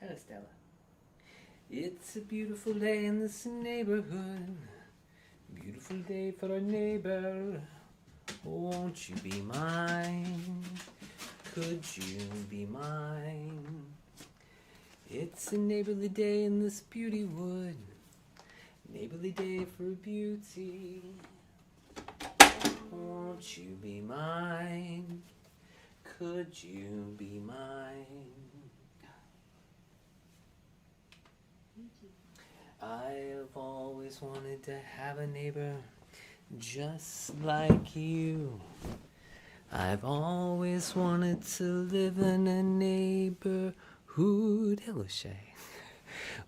Hello, Stella. It's a beautiful day in this neighborhood. Beautiful day for a neighbor. Won't you be mine? Could you be mine? It's a neighborly day in this beauty wood. Neighborly day for beauty. Won't you be mine? Could you be mine? I've always wanted to have a neighbor just like you. I've always wanted to live in a neighborhood, hello Shay,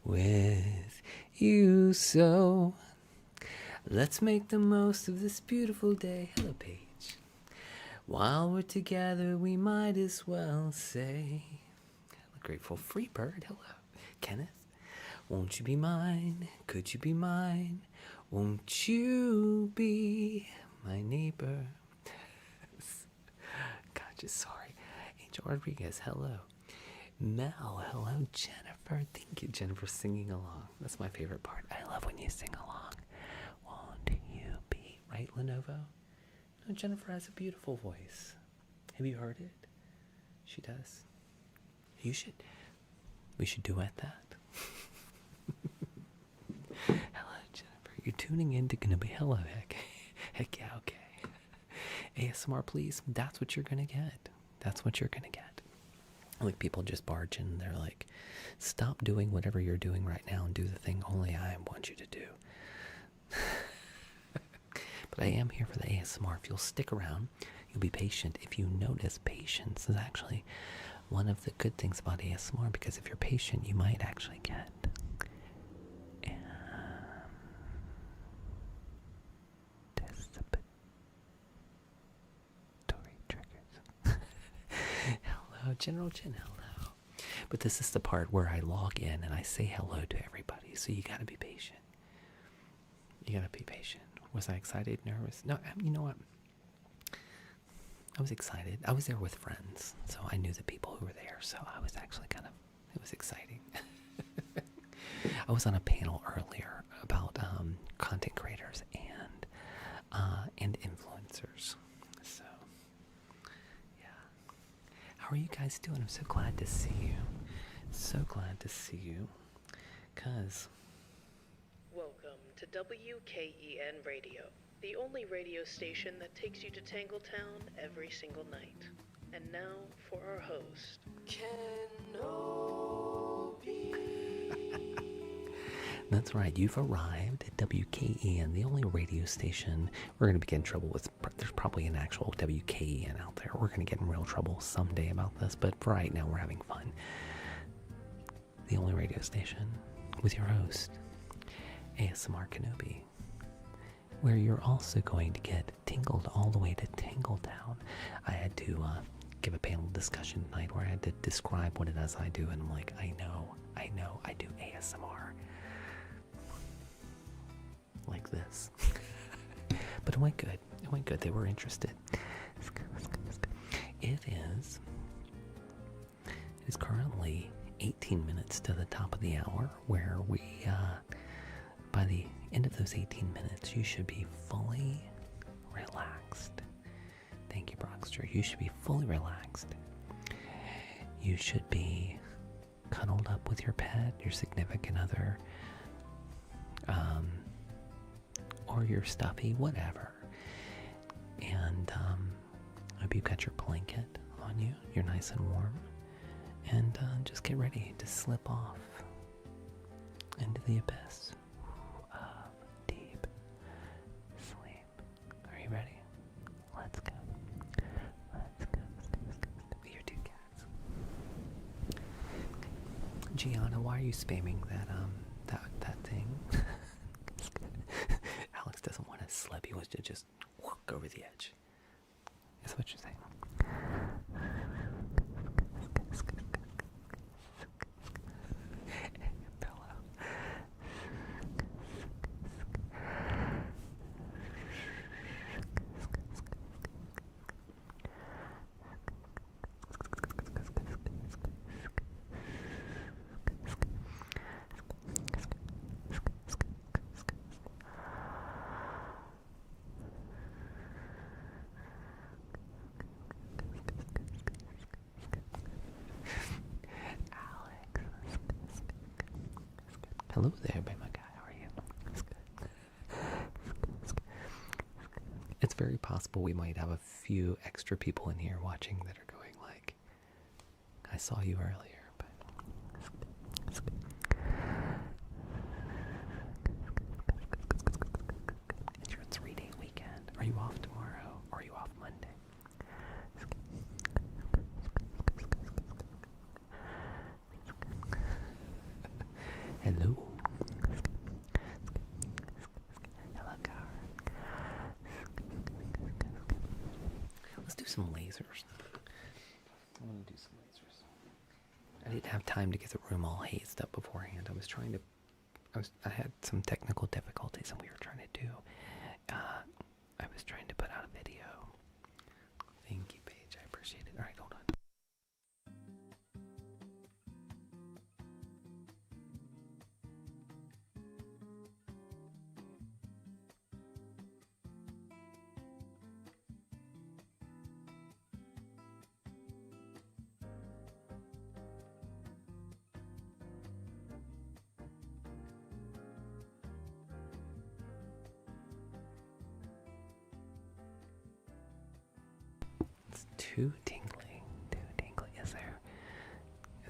with you. So let's make the most of this beautiful day. Hello Paige. While we're together, we might as well say, hello Grateful Free Bird. Hello Kenneth. Won't you be mine? Could you be mine? Won't you be my neighbor? God, just sorry. Angel Rodriguez, hello. Mel, hello. Jennifer, thank you, Jennifer, singing along. That's my favorite part. I love when you sing along. Won't you be, right, Lenovo? No, Jennifer has a beautiful voice. Have you heard it? She does. You should. We should duet that. Hello, Jennifer. You're tuning in to gonna be hello, heck. Heck yeah, okay. ASMR, please. That's what you're gonna get. That's what you're gonna get. Like people just barge in. They're like, stop doing whatever you're doing right now and do the thing only I want you to do. But I am here for the ASMR. If you'll stick around, you'll be patient. If you notice, patience is actually one of the good things about ASMR, because if you're patient, you might actually get anticipatory triggers. Hello, General Chin, hello. But this is the part where I log in and I say hello to everybody, so you gotta be patient. You gotta be patient. Was I excited, nervous? No, you know what? I was excited. I was there with friends, so I knew the people who were there, so I was actually it was exciting. I was on a panel earlier about content creators and influencers. So, yeah. How are you guys doing? I'm so glad to see you. So glad to see you. Welcome to WKEN Radio, the only radio station that takes you to Tangletown every single night. And now for our host, Kenobi. That's right, you've arrived at WKEN, the only radio station. We're going to get in trouble with, there's probably an actual WKEN out there. We're going to get in real trouble someday about this, but for right now, we're having fun. The only radio station with your host, ASMR Kenobi, where you're also going to get tingled all the way to Tangletown. I had to give a panel discussion tonight where I had to describe what it is I do, and I'm like, I know, I do ASMR. Like this. But it went good. They were interested. It is currently 18 minutes to the top of the hour, where we, by the end of those 18 minutes, you should be fully relaxed. Thank you, Brockster. You should be fully relaxed. You should be cuddled up with your pet, your significant other, or your stuffy, whatever. And I hope you've got your blanket on you. You're nice and warm. And just get ready to slip off into the abyss of deep sleep. Are you ready? Let's go. Let's go. Your two cats. Gianna, why are you spamming that thing? Alex doesn't want to slip. He wants to just walk over the edge. That's what you're saying. Hello there, baby guy. How are you? It's very possible we might have a few extra people in here watching that are going like, I saw you earlier, but it's your 3-day weekend. Are you off tomorrow? Or are you off Monday? Hello. Hello, car. Let's do some lasers. I want to do some lasers. I didn't have time to get the room all hazed up beforehand. I had some technical difficulties, and we were trying to do. I was trying to put out a video. Thank you, Paige. I appreciate it. All right, hold on. It's too tingly. Too tingly. Is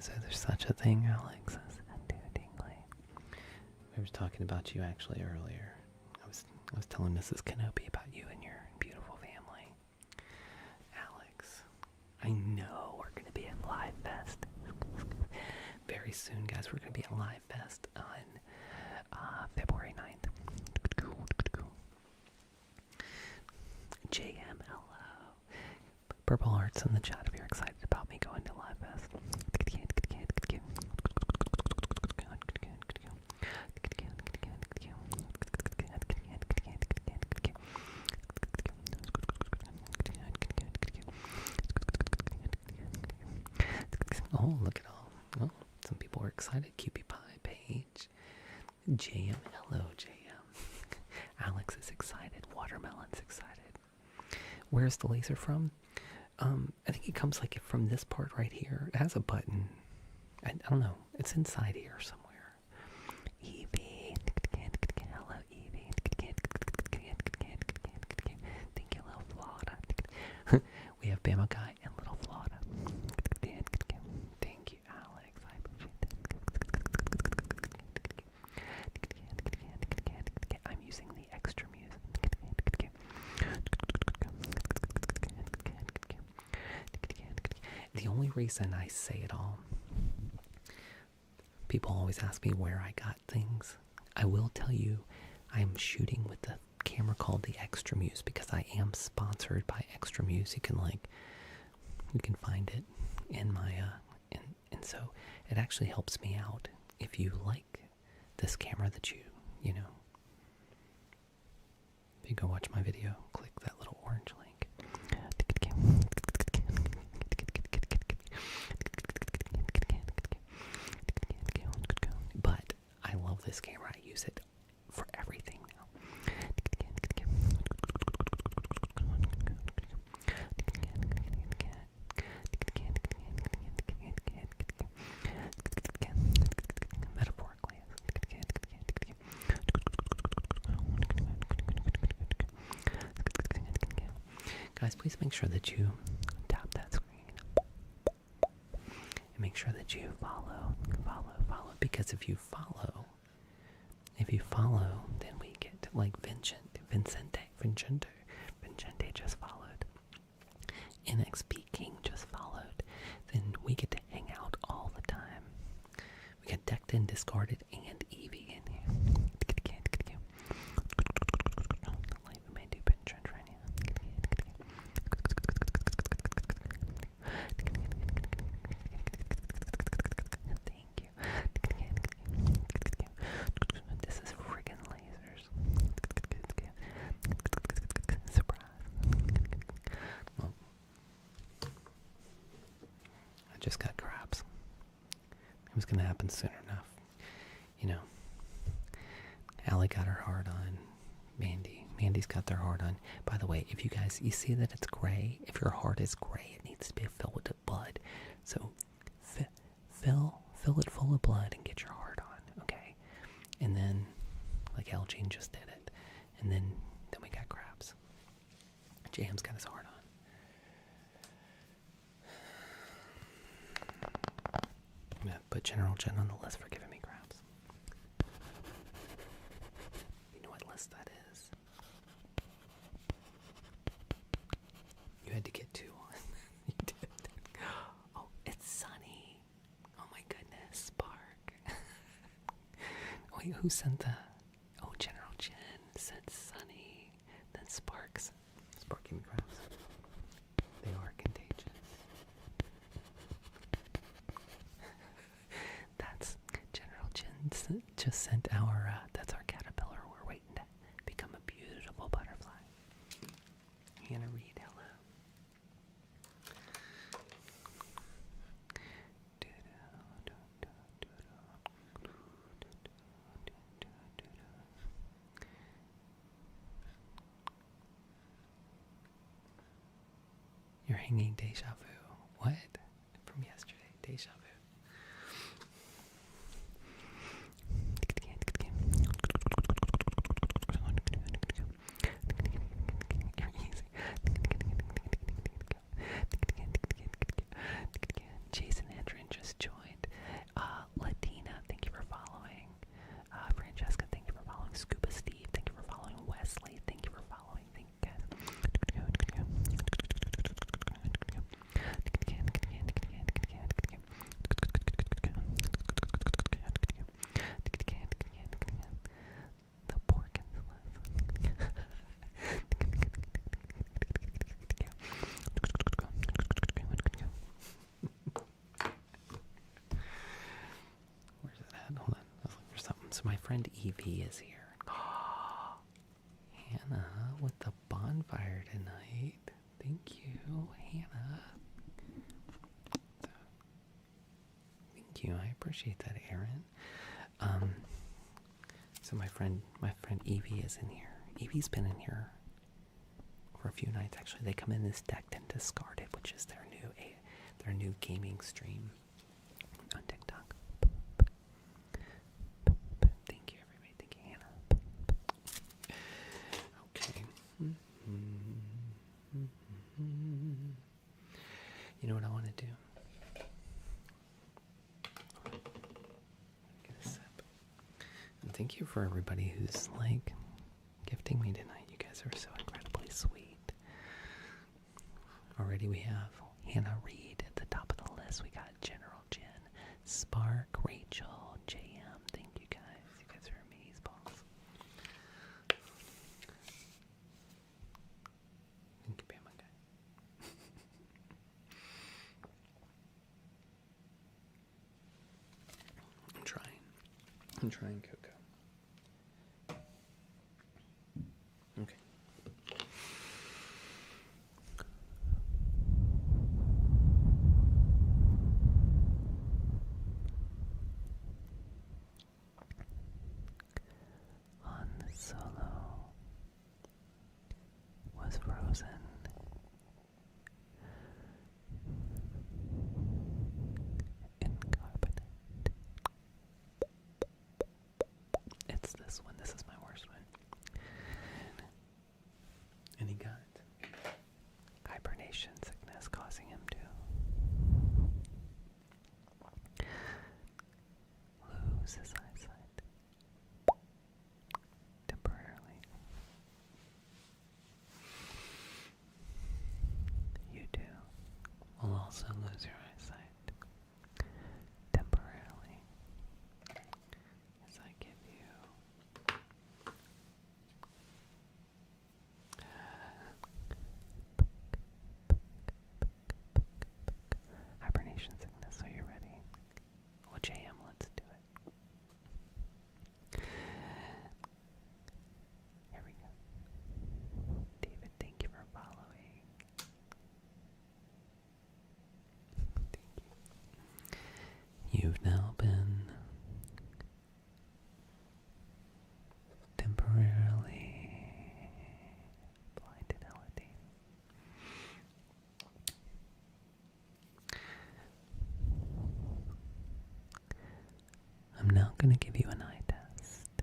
there such a thing, Alex? Is it too tingly? I was talking about you actually earlier. I was telling Mrs. Kenobi about you and your beautiful family. Alex, I know we're gonna be at Live Fest very soon, guys. We're gonna be at Live Fest on February 9th. JM, hello. Purple Hearts in the chat if you're excited about me going to Live Fest. Oh, look at all. Oh, some people are excited. QP Pie page. JM, hello, JM. Alex is excited. Watermelon's excited. Where's the laser from? I think it comes like from this part right here. It has a button. I don't know. It's inside here somewhere. Evie. Hello, Evie. Thank you, Little Flauta. We have Bama Guy and Little Flauta. Thank you, Alex. I appreciate it. I'm using the extra music. The only reason I say it all, people always ask me where I got things. I will tell you, I'm shooting with the camera called the Extra Muse because I am sponsored by Extra Muse. You can find it in my and so it actually helps me out if you like this camera that you know. If you go watch my video, click that little orange link. But I love this camera. I use it for everything now. Metaphorically. Guys, please make sure that you tap that screen. And make sure that you follow. Because if you follow, then we get like Vincente just followed. NXP King just followed. Then we get to hang out all the time. We got Decked and Discarded and Evie in here. We may do Vincent right now. Thank you. This is friggin' lasers. Surprise. Well, I just got crabs. It was gonna happen soon enough. You know, Allie got her heart on. Mandy's got their heart on. By the way, if you see that it's gray, if your heart is gray, it needs to be filled with blood. So fill it full of blood and get your heart on, okay? Jane just did it. And then we got crabs. JM's got his heart on. I'm going to put General Jen on the list for giving me crabs. You know what list that is? You had to get two on. You did. Oh, it's Sunny. Oh my goodness, Spark. Wait, who sent that? Oh, General Jen said Sunny. Then Sparks. Spark gave me crabs. They are contagious. That's General Jen just sent our, that's our caterpillar. We're waiting to become a beautiful butterfly. Hannah Reed, hello. You're hanging deja vu. What? From yesterday. Deja vu. Jason Andrin just joined. Latina, thank you for following. Francesca, thank you for following. Scuba Steve, thank you for following. Wesley, thank you for following. Thank you guys. The pork and the Where's it at? Hold on. I was looking for something. So my friend Evie is here. Hannah with the bonfire tonight. Thank you, Hannah. Thank you. I appreciate that, Aaron. So my friend Evie is in here. Evie's been in here for a few nights. Actually, they come in this decked and discarded, which is their new gaming stream on TikTok. Thank you, everybody. Thank you, Hannah. Okay. You know what I want to do? Get a sip. And thank you for everybody who's like gifting me tonight. You guys are so incredibly sweet. Already we have Hannah Reed at the top of the list. We got General Jen, Spark, Rachel, JM. Thank you guys. You guys are amazeballs. Thank you, Bama guy. I'm trying, Coco. Okay. Han Solo was frozen in carbonite. It's this one. This is my worst one. And he got hibernation sickness causing him to lose his eyesight temporarily. You too will also lose your eyesight temporarily as I give you hibernation sickness. Are you ready? Well, JM, let's do it. Here we go. David, thank you for following. Thank you. You've now been temporarily blinded, Elodie. I'm now going to give you an eye test.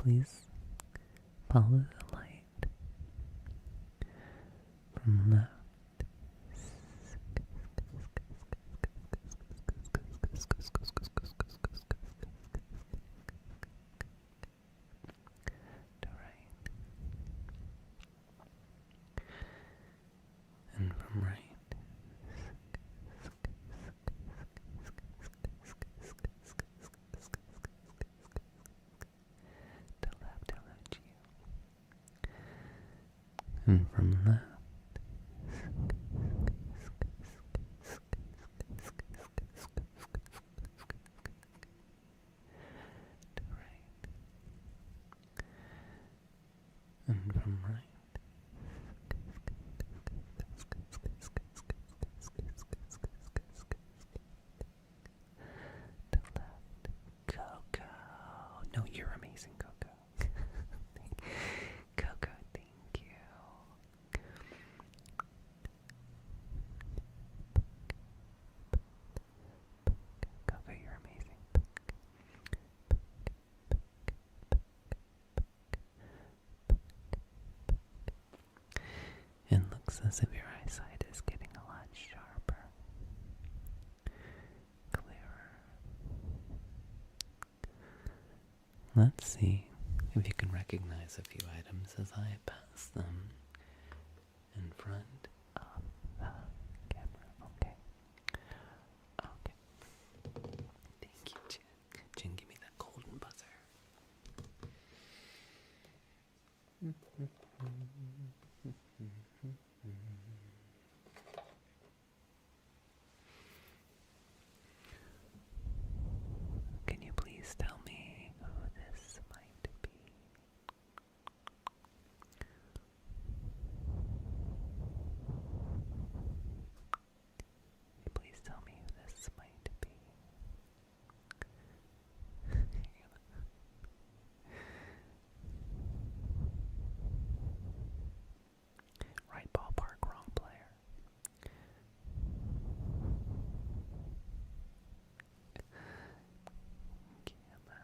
please follow the light from left to right, and from right to left. Hello to you. And from left to right, and from right to left. Coco. No, you're amazing, Coco. Coco, thank you. Coco, you're amazing. It looks as if your eyesight is getting a lot sharper, clearer. Let's see if you can recognize a few items as I pass them in front of the camera. Okay. Okay. Thank you, Jen. Jen, give me that golden buzzer. Can you please tell me who this might be? Please tell me who this might be. Right ballpark, wrong player. Gamma.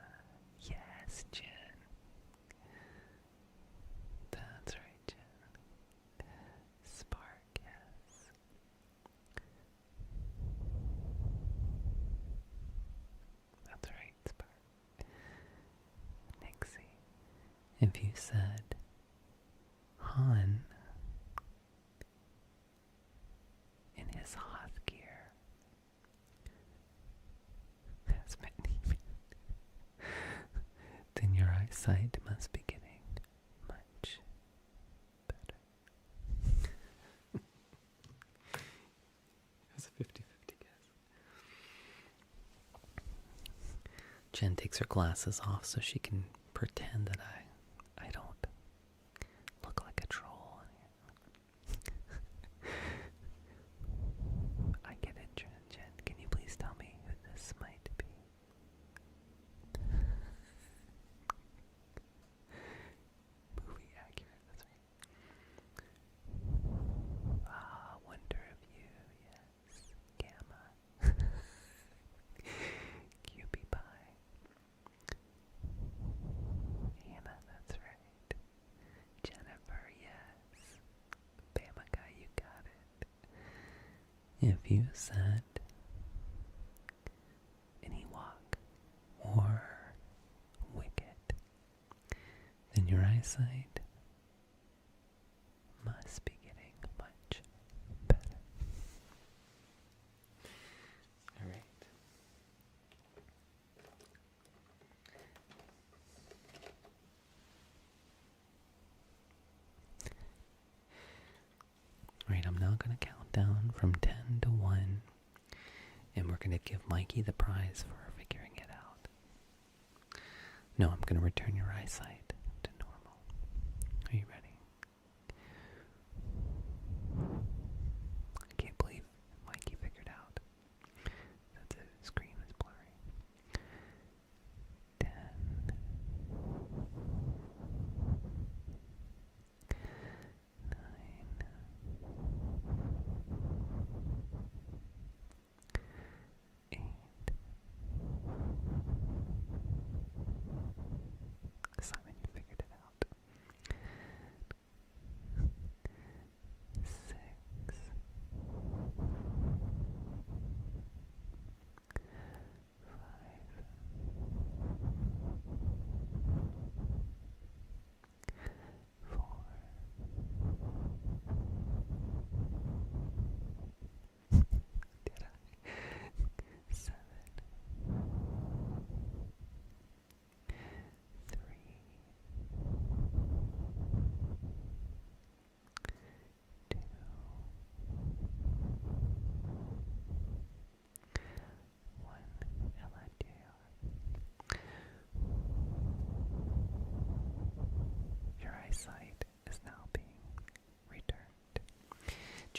Yes, Jen. That's right, Jen. Spark, yes. That's right, Spark. Nixie. If you said Han in his hot gear, as many, then your eyesight must be getting much better. It was a 50-50 guess. Jen takes her glasses off so she can pretend that I don't look like a troll. I get it, Jen. Can you please tell me who this might be? Movie accurate, that's right. Ah, Wonder of You, yes. Gamma. Cutie Pie. Hannah, that's right. Jennifer, yes. Bamaga, you got it. If you said an Ewok or Wicket, then your eyesight must be getting much better. Alright. Alright, I'm now going to count down from 10 to 1, and we're going to give Mikey the prize for figuring it out. No, I'm going to return your eyesight to normal. Are you ready? I can't believe Mikey figured out that the screen was blurry. 10, 9, 8, 7,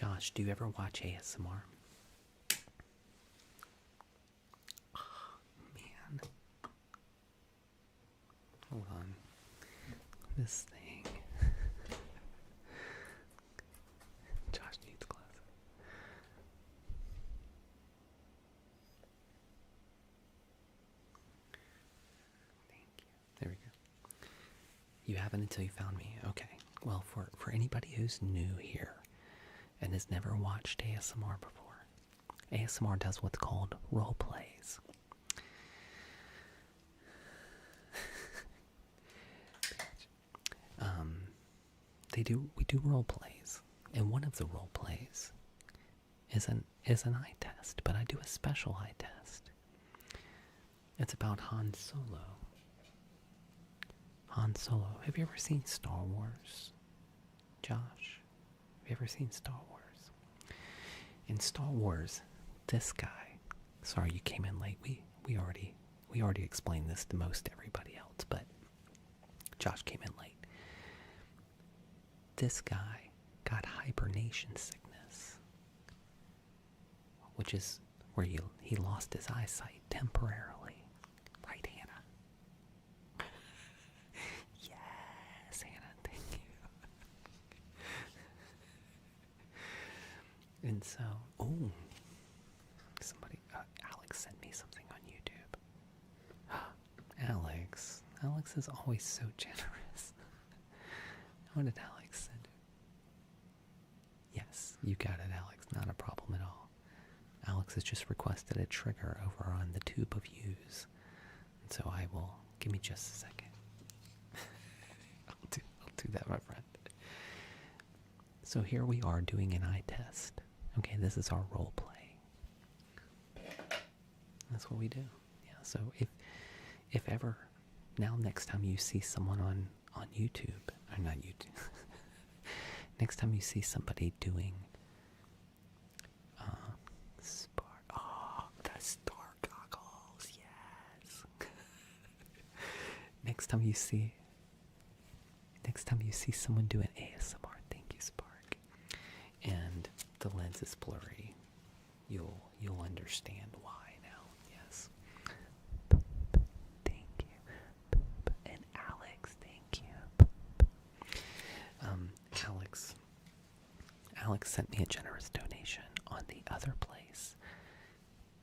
Josh, do you ever watch ASMR? Oh, man. Hold on. This thing. Josh needs glasses. Thank you. There we go. You haven't until you found me. Okay. Well, for anybody who's new here and has never watched ASMR before, ASMR does what's called role plays. We do role plays, and one of the role plays is an eye test, but I do a special eye test. It's about Han Solo. Han Solo. Have you ever seen Star Wars? Josh, have you ever seen Star Wars? In Star Wars, this guy. Sorry, you came in late. We already explained this to most everybody else, but Josh came in late. This guy got hibernation sickness, which is where he lost his eyesight temporarily. Right, Hannah? Yes, Hannah, thank you. And so, somebody, Alex sent me something on YouTube. Alex is always so generous. What did Alex send? Yes, you got it, Alex. Not a problem at all. Alex has just requested a trigger over on the tube of views. And so I will... Give me just a second. I'll do that, my friend. So here we are doing an eye test. Okay, this is our role play. That's what we do. Yeah, so if ever... Now next time you see someone on YouTube... Or not YouTube. Next time you see somebody doing the star goggles, yes. Next time you see someone doing ASMR, thank you, Spark, and the lens is blurry, you'll understand why now. Yes. Thank you. And Alex, thank you. Alex sent me a generous donation on the other place,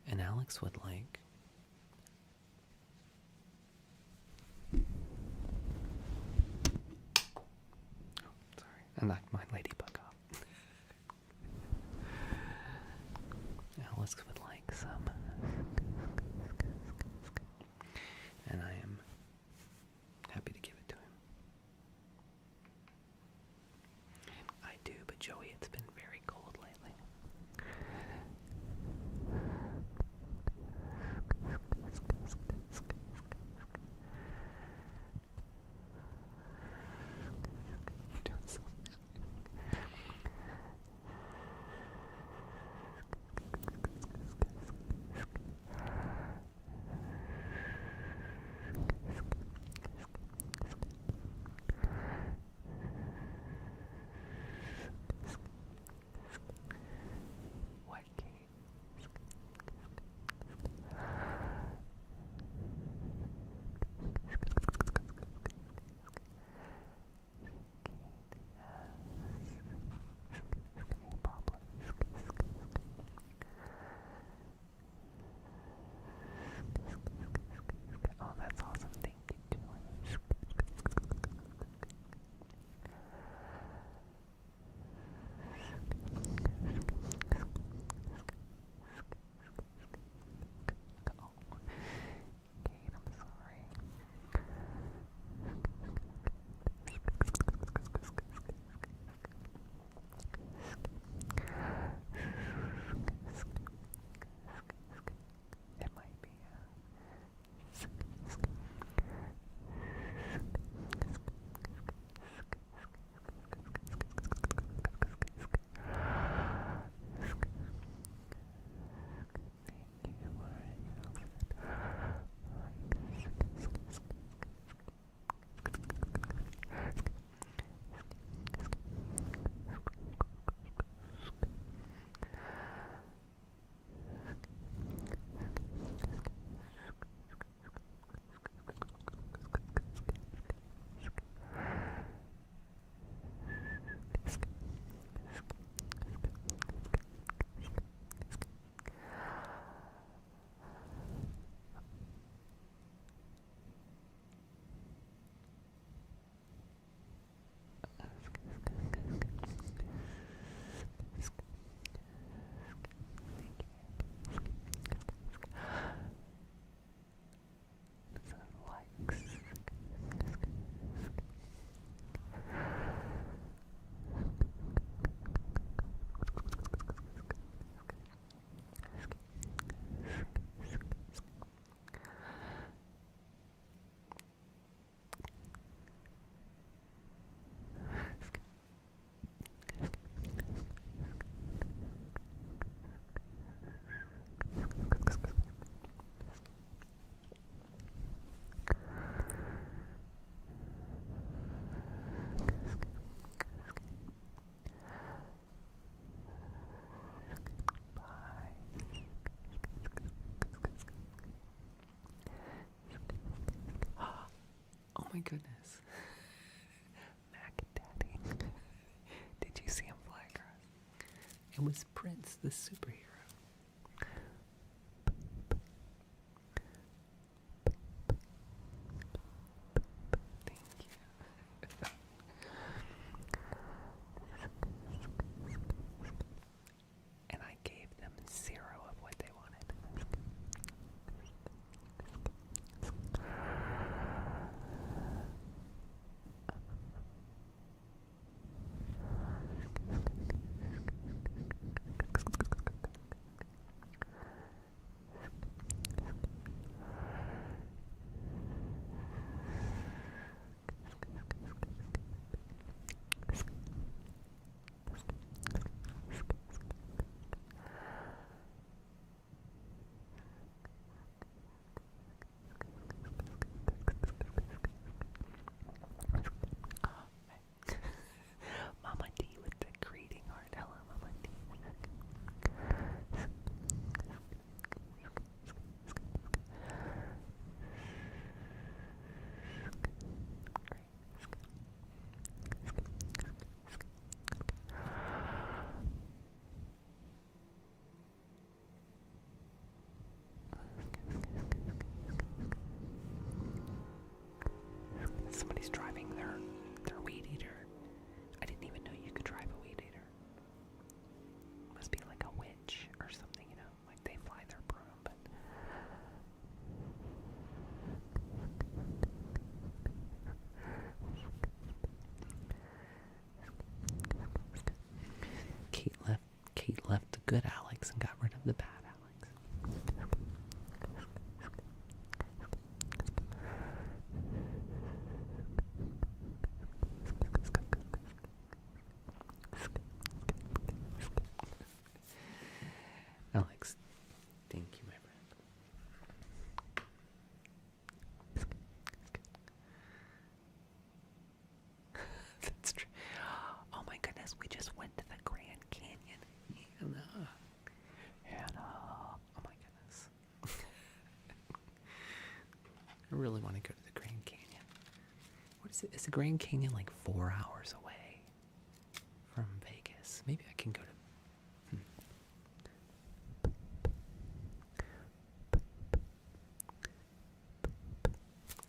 and Alex would like sorry, I knocked my ladybug off. Alex would like some, and I am happy to give it to him. I do, but Joey, it's been very cold lately. You're doing so. It was Prince, the superhero. Thank you. And I gave them 0 of what they wanted. Mama D with the greeting heart. Hello, Mama D. Somebody's driving their weed eater. I didn't even know you could drive a weed eater. Must be like a witch or something, you know, like they fly their broom, but Kate left the good Alex and got rid of the bad Alex. Alex, thank you, my friend. That's true. Oh my goodness, we just went to the Grand Canyon. Hannah. Oh my goodness. I really want to go to the Grand Canyon. What is it? Is the Grand Canyon like 4 hours away from Vegas? Maybe I can go to...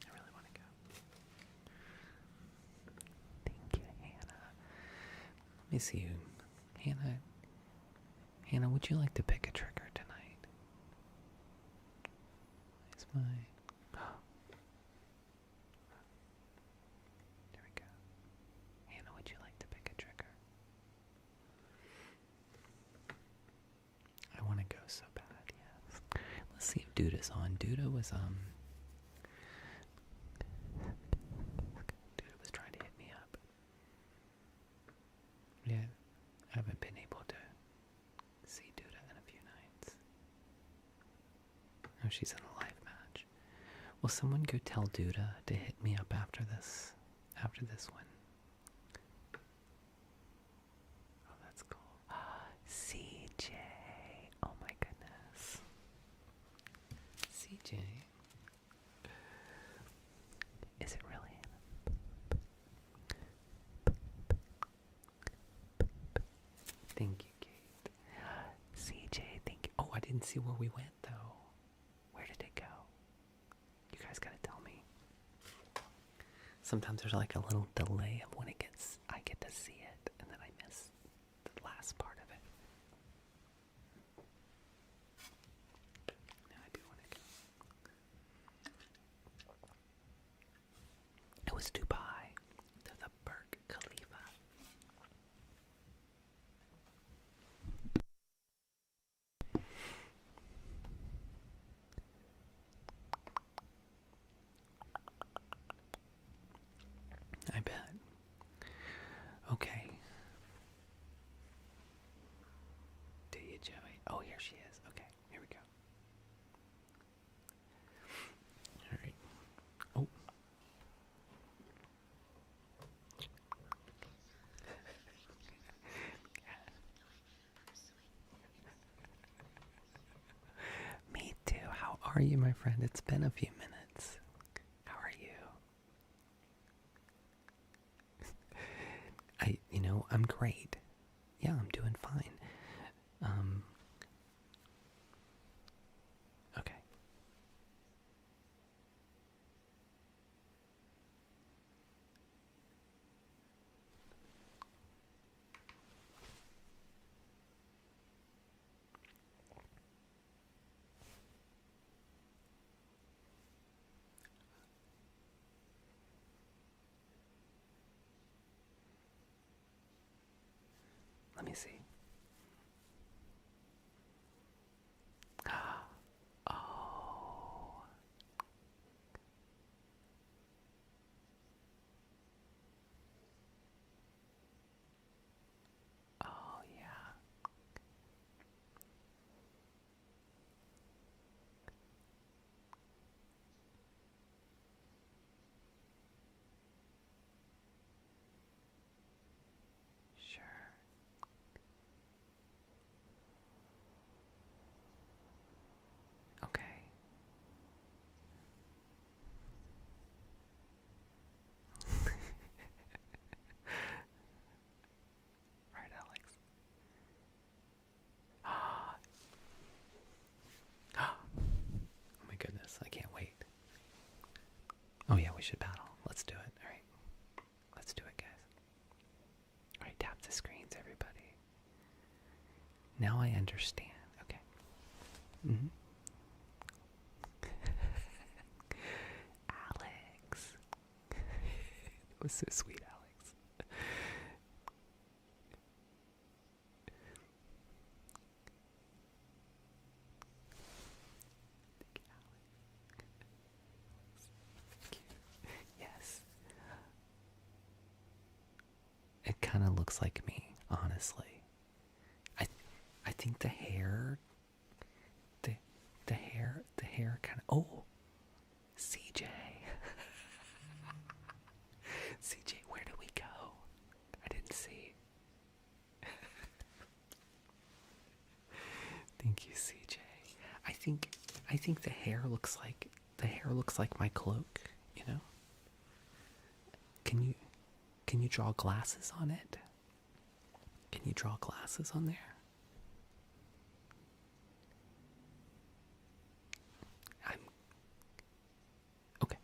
I really want to go. Thank you, Hannah. Let me see you. Hannah, would you like to pick a trigger tonight? It's mine. There we go. Hannah, would you like to pick a trigger? I want to go so bad, yes. Let's see if Duda's on. Duda was trying to hit me up. Yeah, I haven't been able to see Duda in a few nights. Oh, she's in a live match. Will someone go tell Duda to hit me up after this one? Oh, that's cool. CJ. Oh my goodness. CJ. Is it really? Thank you, Kate. CJ, thank you. Oh, I didn't see where we went, though. Where did it go? You guys gotta tell me. Sometimes there's like a little delay of when I get to see it, and then I miss the last part of it. Now I do want to go. It was Dubai, to the Burj Khalifa. I bet. Okay. Do you, Joey? Oh, here she is. Okay, here we go. All right. Oh. Me too. How are you, my friend? It's been a few minutes. How are you? I'm great. Yeah, I'm doing fine. Let me see. Oh. Oh, yeah. Sure. Okay. Right, Alex. Oh my goodness, I can't wait. Oh yeah, we should battle. Let's do it. Alright. Let's do it, guys. Alright, tap the screens, everybody. Now I understand. Okay. Alex. That was so sweet, Alex. Yes. It kind of looks like me, honestly. I think the hair kind of, oh, CJ. CJ, where do we go? I didn't see. Thank you, CJ. I think the hair looks like my cloak, you know? Can you draw glasses on it? Can you draw glasses on there? Okay.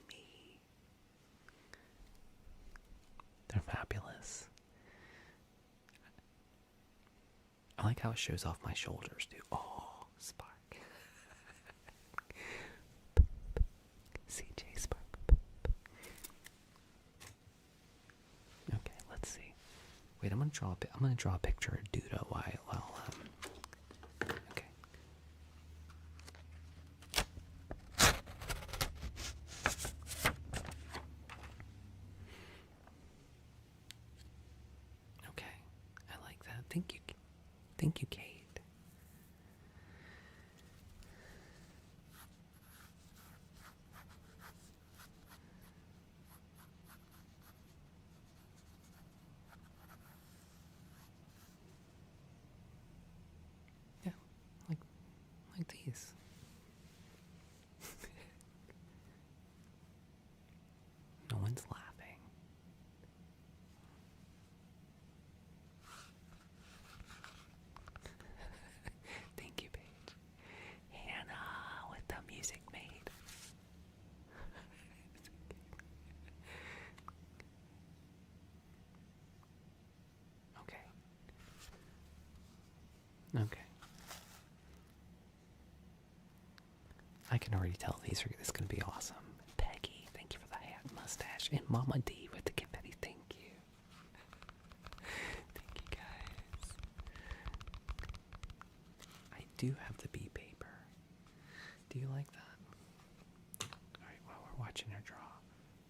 Me. They're fabulous. I like how it shows off my shoulders, too. Oh, Spark. CJ Spark. Okay, let's see. Wait, I'm gonna draw a picture of Duda while okay. Okay, I like that. Thank you, Kate. Yeah, like these. No one's laughing. Thank you, Paige. Hannah with the music made. Okay. I can already tell this is going to be awesome. Peggy, thank you for the hat and mustache. And Mama D with the confetti, thank you. Thank you, guys. I do have the bee paper. Do you like that? Alright, while we're watching her draw.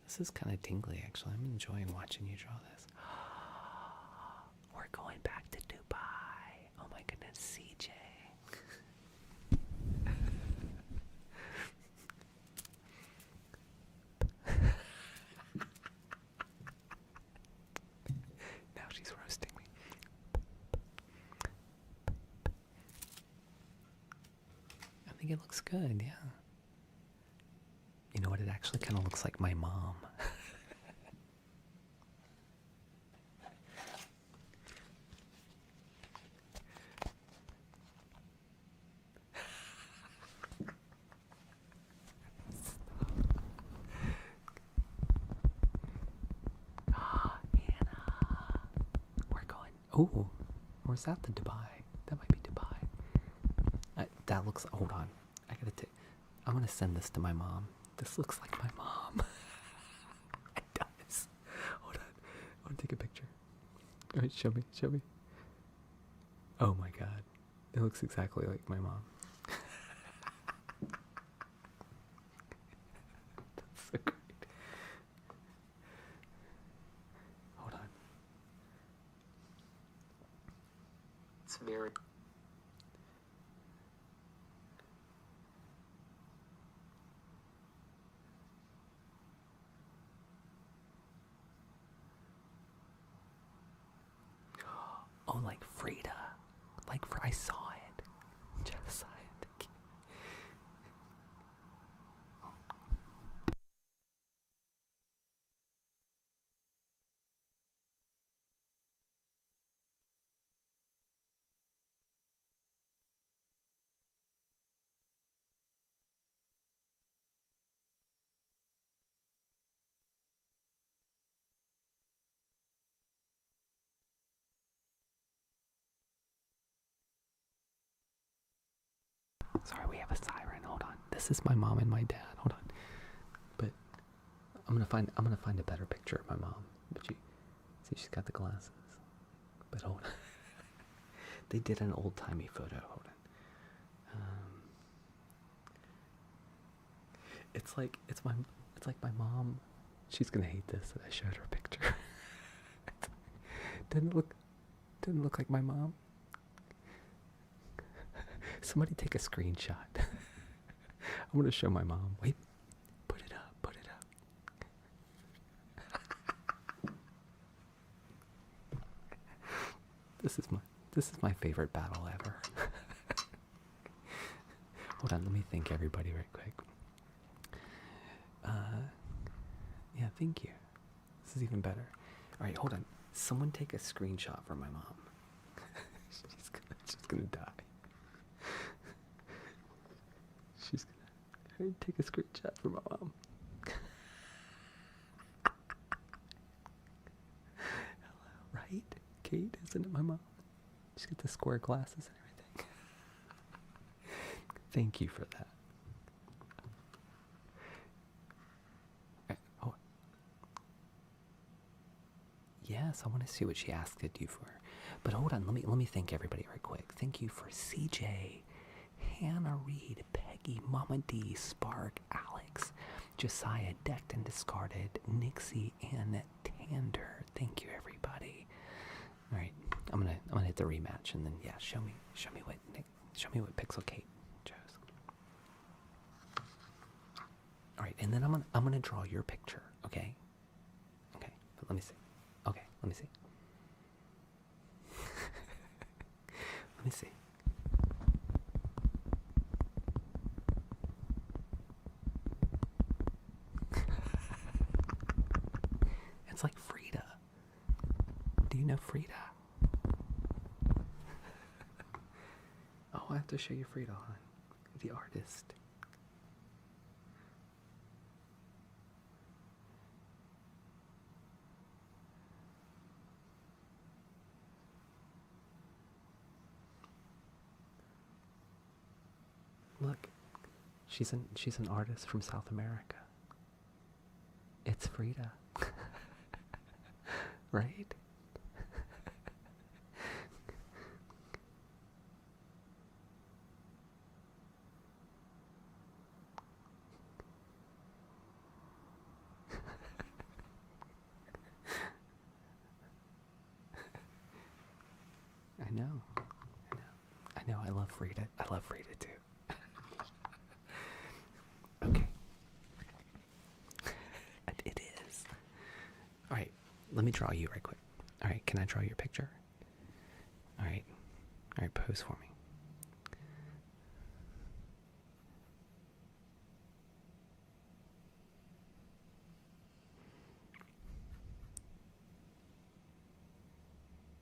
This is kind of tingly, actually. I'm enjoying watching you draw this. We're going back to Dubai. Oh my goodness, CJ. Now she's roasting me. I think it looks good, yeah. You know what? It actually kind of looks like my mom. Hannah. We're going. Oh, or is that the Dubai? That might be Dubai. That looks. Hold on. I'm gonna send this to my mom. This looks like my mom. It does. Hold on. I want to take a picture. All right, show me. Oh my god. It looks exactly like my mom. That's so great. Hold on. It's very... Oh, like Frida. Like, I saw it. Josiah, thank you. Sorry, we have a siren. Hold on. This is my mom and my dad. Hold on. But I'm gonna find a better picture of my mom. But you see, she's got the glasses. But hold on. They did an old timey photo. Hold on. It's like my mom. She's gonna hate this that I showed her a picture. Didn't it look like my mom? Somebody take a screenshot. I want to show my mom. Wait, put it up. This is my favorite battle ever. Hold on, let me thank everybody right quick. Yeah, thank you. This is even better. All right, hold on. Someone take a screenshot for my mom. she's gonna die. She's gonna take a screenshot for my mom. Hello, right? Kate, isn't it my mom? She's got the square glasses and everything. Thank you for that. Oh. Yes, I want to see what she asked it you for. But hold on, let me thank everybody right quick. Thank you for CJ, Hannah Reed, Peggy, Mama D, Spark, Alex, Josiah, Decked and Discarded, Nixie, and Tander. Thank you, everybody. All right, I'm gonna hit the rematch, and then yeah, show me what Pixel Kate chose. All right, and then I'm gonna draw your picture. Okay. But let me see. Okay, let me see. Let me see. It's like Frida. Do you know Frida? Oh, I have to show you Frida, hon. The artist. Look, she's an artist from South America. It's Frida. Right? I know. I love Frida. I love Frida too. Okay. It is. All right. Let me draw you right quick. All right. Can I draw your picture? All right. All right. Pose for me.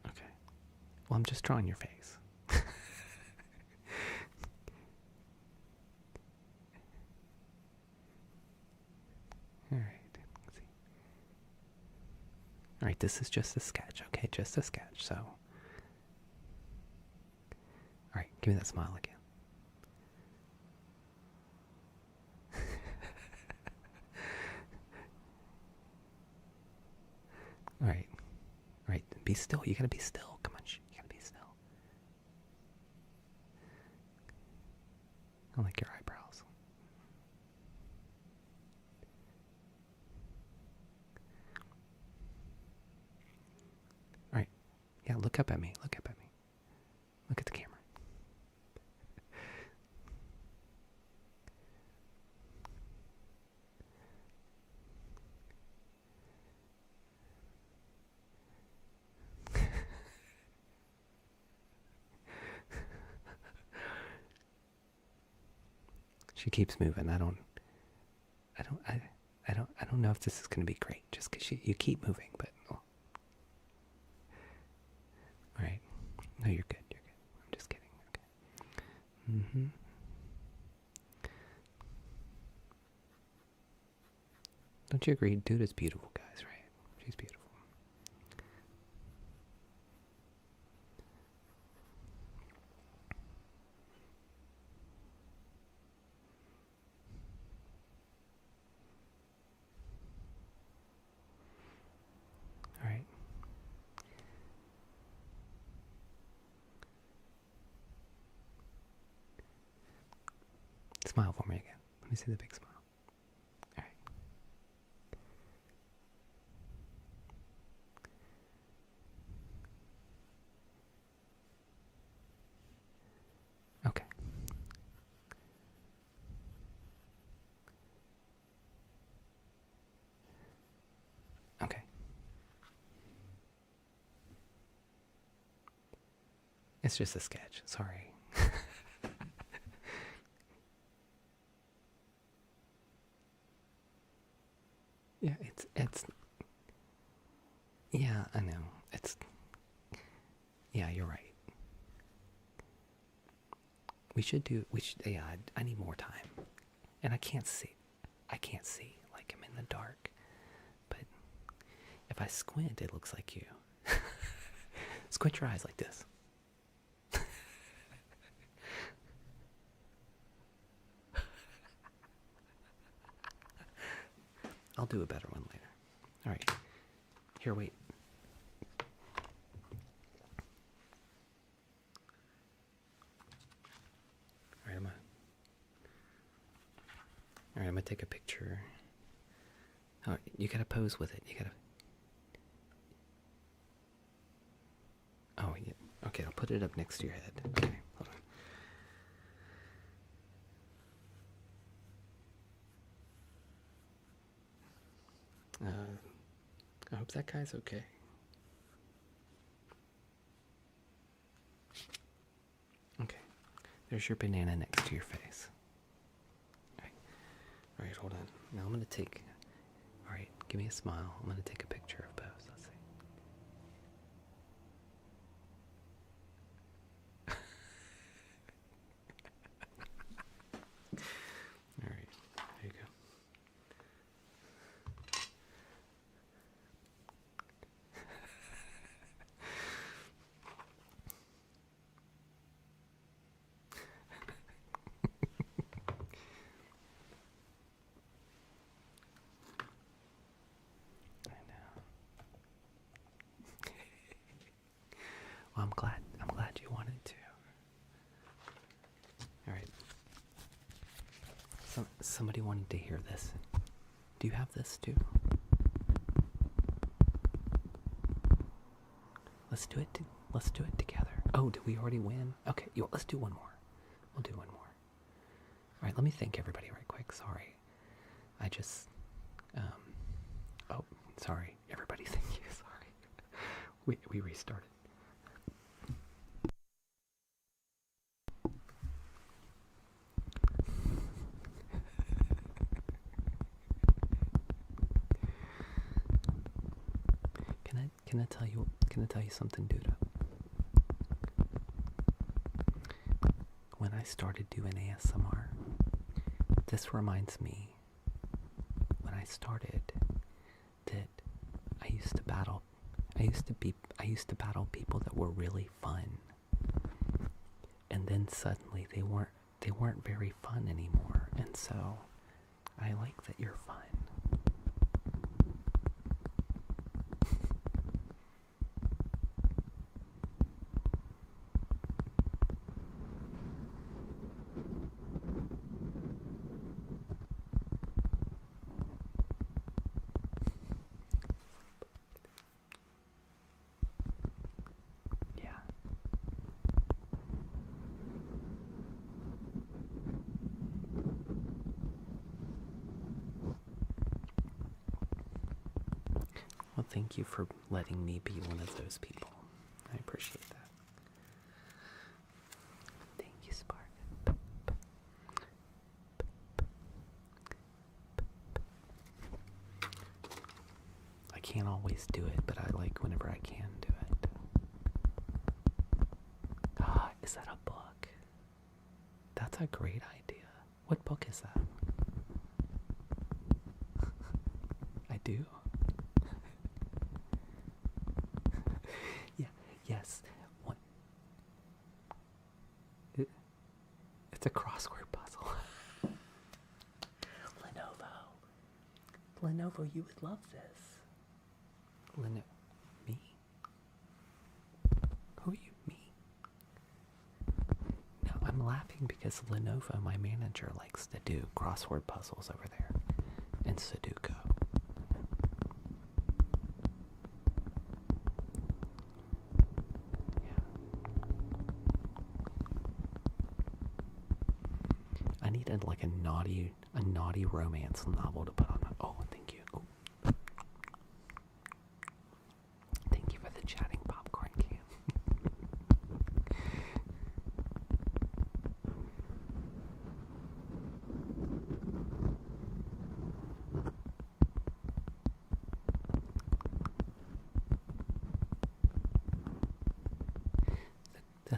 Okay. Well, I'm just drawing your face. All right. Let's see. All right. This is just a sketch. Okay. Just a sketch. So. All right. Give me that smile again. All right. All right. Be still. You gotta be still. Come on. You gotta be still. I like your eyebrows. All right. Yeah. Look up at me. Look up at me. Look at the camera. She keeps moving. I don't know if this is going to be great just because you keep moving, but all right. No, you're good. You're good. I'm just kidding. Okay. Don't you agree? Dude is beautiful, guys, right? She's beautiful. All right. Smile for me again. Let me see the big smile. All right. Okay. Okay. It's just a sketch. Sorry. Yeah, it's yeah, I know. Yeah, you're right. Yeah, I need more time. And I can't see. Like I'm in the dark. But if I squint, it looks like you. Squint your eyes like this. I'll do a better one later. All right. Here, wait. All right, I'm gonna take a picture. Oh, you gotta pose with it. You gotta. Oh, yeah. Okay, I'll put it up next to your head. Okay, hold on. I hope that guy's okay. Okay, there's your banana next to your face. All right, hold on. Now I'm gonna take. All right, give me a smile. I'm gonna take a picture of both. Let's see. All right, there you go. Well, I'm glad you wanted to. All right. Somebody wanted to hear this. Do you have this too? Let's do it. Let's do it together. Oh, did we already win? Okay, let's do one more. We'll do one more. All right. Let me thank everybody right quick. Sorry, I just. Oh, sorry, everybody. Thank you. Sorry. We restarted. Can I tell you something, dude? When I started doing ASMR, this reminds me when I started that I used to battle people that were really fun. And then suddenly they weren't very fun anymore. And so I like that you're fun. Well, thank you for letting me be one of those people. I appreciate that. Thank you, Spark. I can't always do it, but I like whenever I can do it. Ah, is that a book? That's a great idea. What book is that? I do. Yeah, yes. What? It's a crossword puzzle. Lenovo, you would love this. Me? Who are you? Me? No, I'm laughing because Lenovo, my manager, likes to do crossword puzzles over there. And Sudoku. Yeah. I needed like a naughty romance novel to put on. Oh, thank you. Oh. Thank you for the chatting popcorn can. The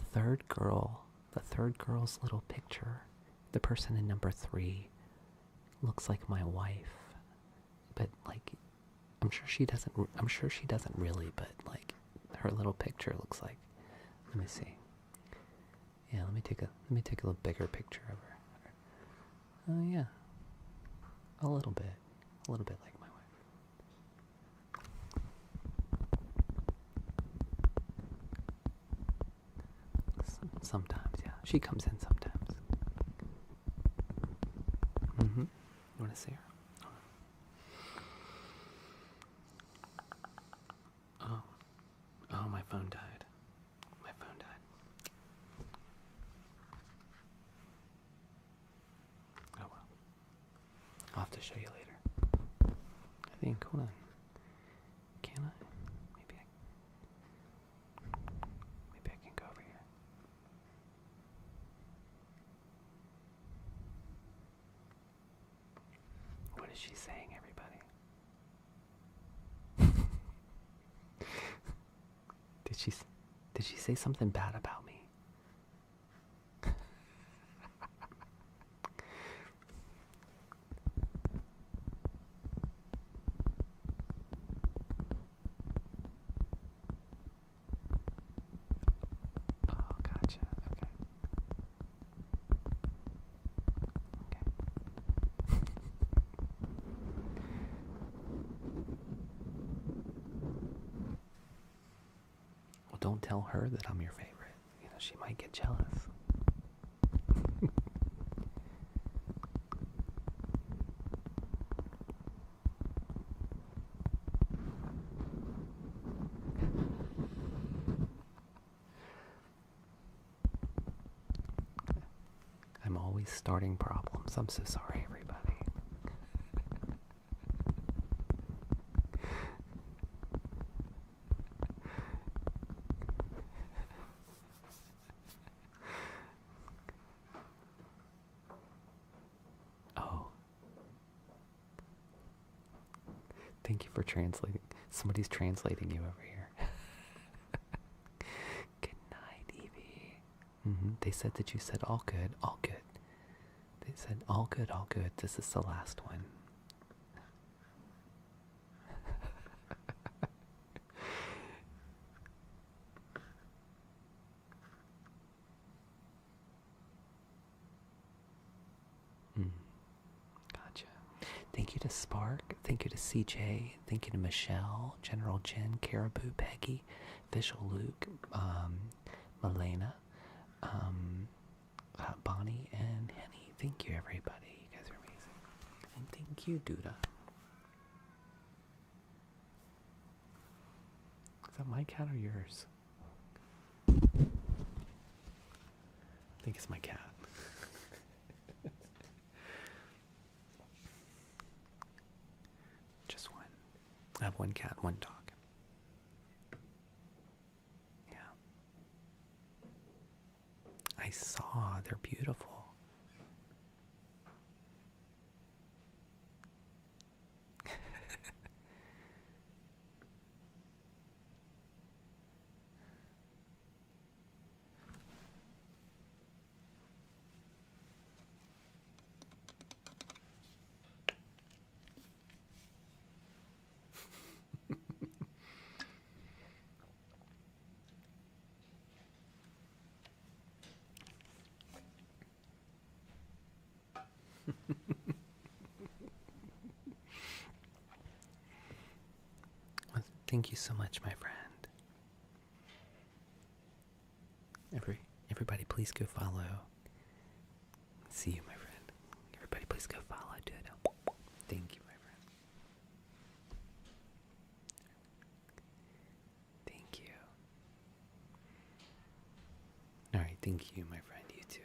third girl's little picture, the person in number 3, looks like my wife, but like, I'm sure she doesn't really, but like, her little picture looks like, let me see. Yeah, let me take a little bigger picture of her. Oh yeah, a little bit like my wife. Sometimes, yeah. She comes in sometimes. You want to see her? Oh, my phone died. Oh well. I'll have to show you later. I think, hold on. Can I? Maybe I can go over here. What is she saying, everybody? Did she say something bad about me? Oh, gotcha. Okay. Well, don't tell her that I'm your favorite. You know, she might get jealous. I'm always starting problems. I'm so sorry, everybody. Oh. Thank you for translating. Somebody's translating you over here. Good night, Evie. They said that you said all good, all good. They said all good, all good. This is the last one. Gotcha. Thank you to Spark. Thank you to CJ. Thank you to Michelle, General Jen, Caribou, Peggy, Visual Luke, Milena, Bonnie, and Henny. Thank you, everybody. You guys are amazing. And thank you, Duda. Is that my cat or yours? I think it's my cat. Just one. have one cat, one dog. Yeah. I saw. They're beautiful. Well, thank you so much, my friend. Everybody, please go follow. See you, my friend. Everybody, please go follow. Do it. Thank you, my friend. Thank you. All right, thank you, my friend. You too.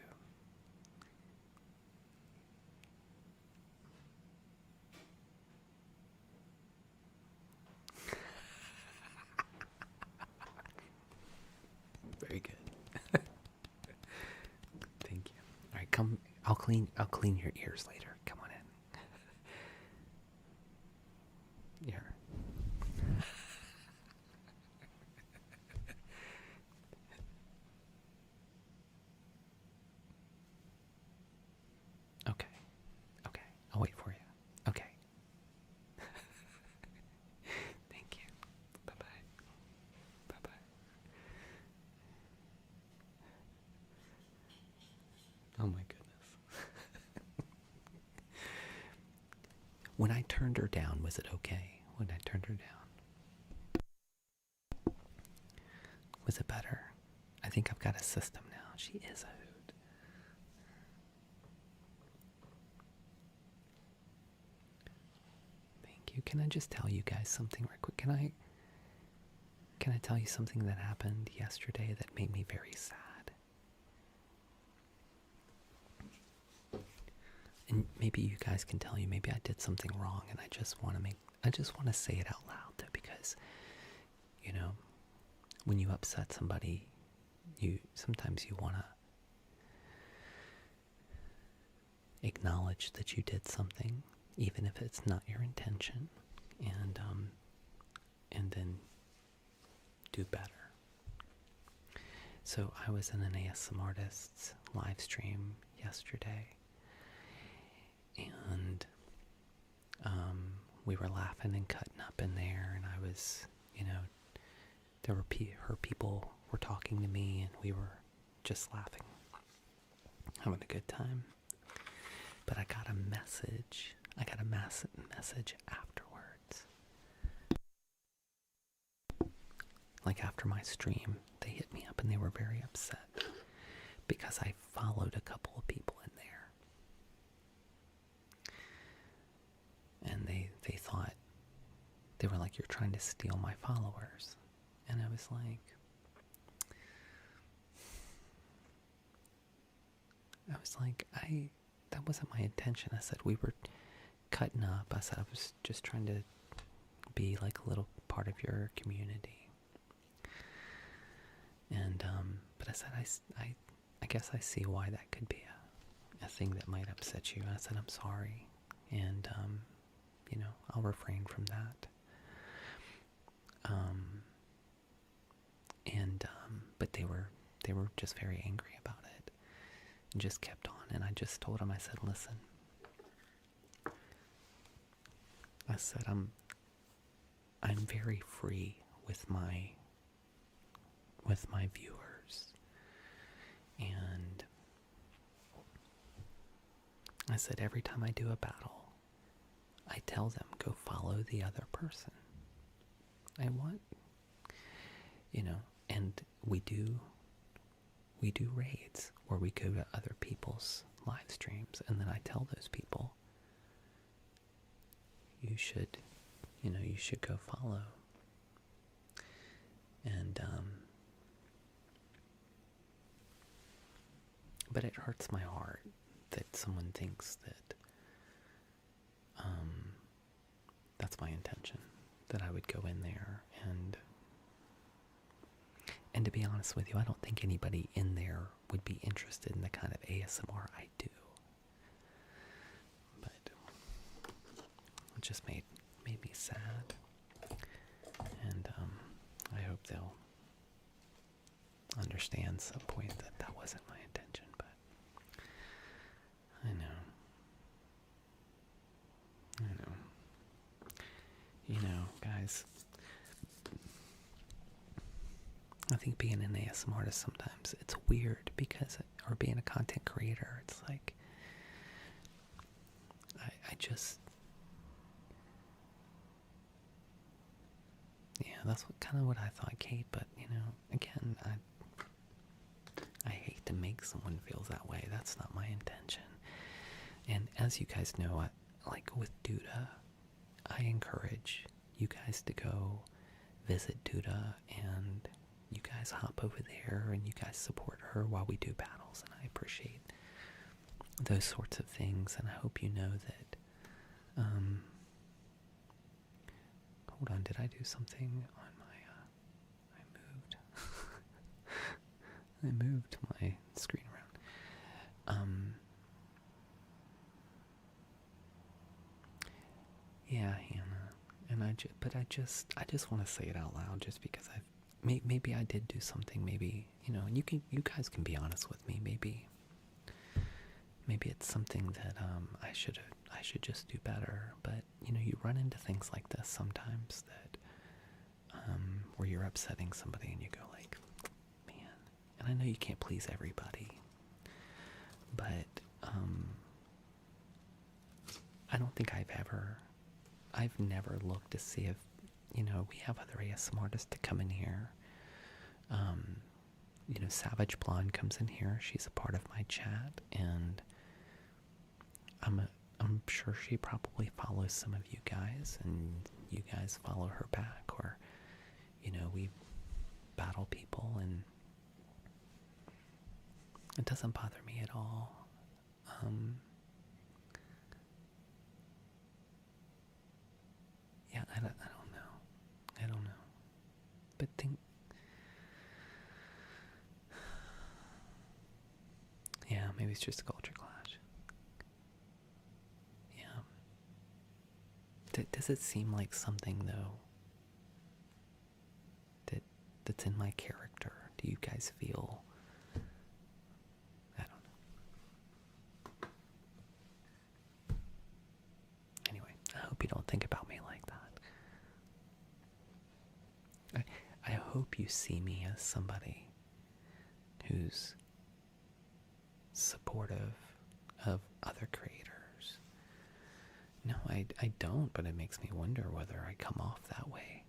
Very good. Thank you. All right, come. I'll clean your ears later. Come on in. Here. Okay. Okay. I'll wait for you. Okay. Thank you. Bye-bye. Bye-bye. Oh my goodness. When I turned her down, was it okay? When I turned her down? Was it better? I think I've got a system now. She is a hoot. Thank you. Can I just tell you guys something real quick? Can I tell you something that happened yesterday that made me very sad? And maybe you guys can tell you, maybe I did something wrong, and I just want to say it out loud, though, because, you know, when you upset somebody, sometimes you want to acknowledge that you did something, even if it's not your intention, and then do better. So I was in an ASM Artists live stream yesterday, and we were laughing and cutting up in there, and I was, her people were talking to me, and we were just laughing, having a good time. But I got a message afterwards. Like after my stream, they hit me up and they were very upset because I followed a couple of people in there. And they thought, they were like, you're trying to steal my followers. And I was like, that wasn't my intention. I said, we were cutting up. I said, I was just trying to be like a little part of your community. And, but I said, I guess I see why that could be a thing that might upset you. And I said, I'm sorry. And, I'll refrain from that. But they were just very angry about it and just kept on. And I just told them, I said, listen, I said, I'm very free with my viewers. And I said, every time I do a battle, I tell them, go follow the other person. I want, and we do raids where we go to other people's live streams, and then I tell those people, you should go follow. And, but it hurts my heart that someone thinks that, that's my intention. that I would go in there and to be honest with you, I don't think anybody in there would be interested in the kind of ASMR I do. But it just made me sad. And I hope they'll understand at some point that that wasn't my intention, but I know. You know, guys, I think being an ASMR artist sometimes, it's weird because, or being a content creator, it's like, I just, yeah, that's kind of what I thought, Kate, but, you know, again, I hate to make someone feel that way. That's not my intention. And as you guys know, like with Duda, I encourage you guys to go visit Duda, and you guys hop over there and you guys support her while we do battles, and I appreciate those sorts of things. And I hope you know that, hold on, did I do something on my, I moved my screen around. Yeah, Hannah, and I just want to say it out loud, just because maybe I did do something, maybe, you know, and you guys can be honest with me, maybe it's something that I should just do better. But you know, you run into things like this sometimes that where you're upsetting somebody and you go like, man, and I know you can't please everybody, but I don't think I've never looked to see if, you know, we have other ASMR artists to come in here. You know, Savage Blonde comes in here. She's a part of my chat, and I'm sure she probably follows some of you guys, and you guys follow her back, or, you know, we battle people, and it doesn't bother me at all. Yeah, I don't know. But yeah, maybe it's just a culture clash. Yeah. Does it seem like something, though, that's in my character? Do you guys feel, I don't know. Anyway, I hope you don't think about me like that. I hope you see me as somebody who's supportive of other creators. No, I don't, but it makes me wonder whether I come off that way,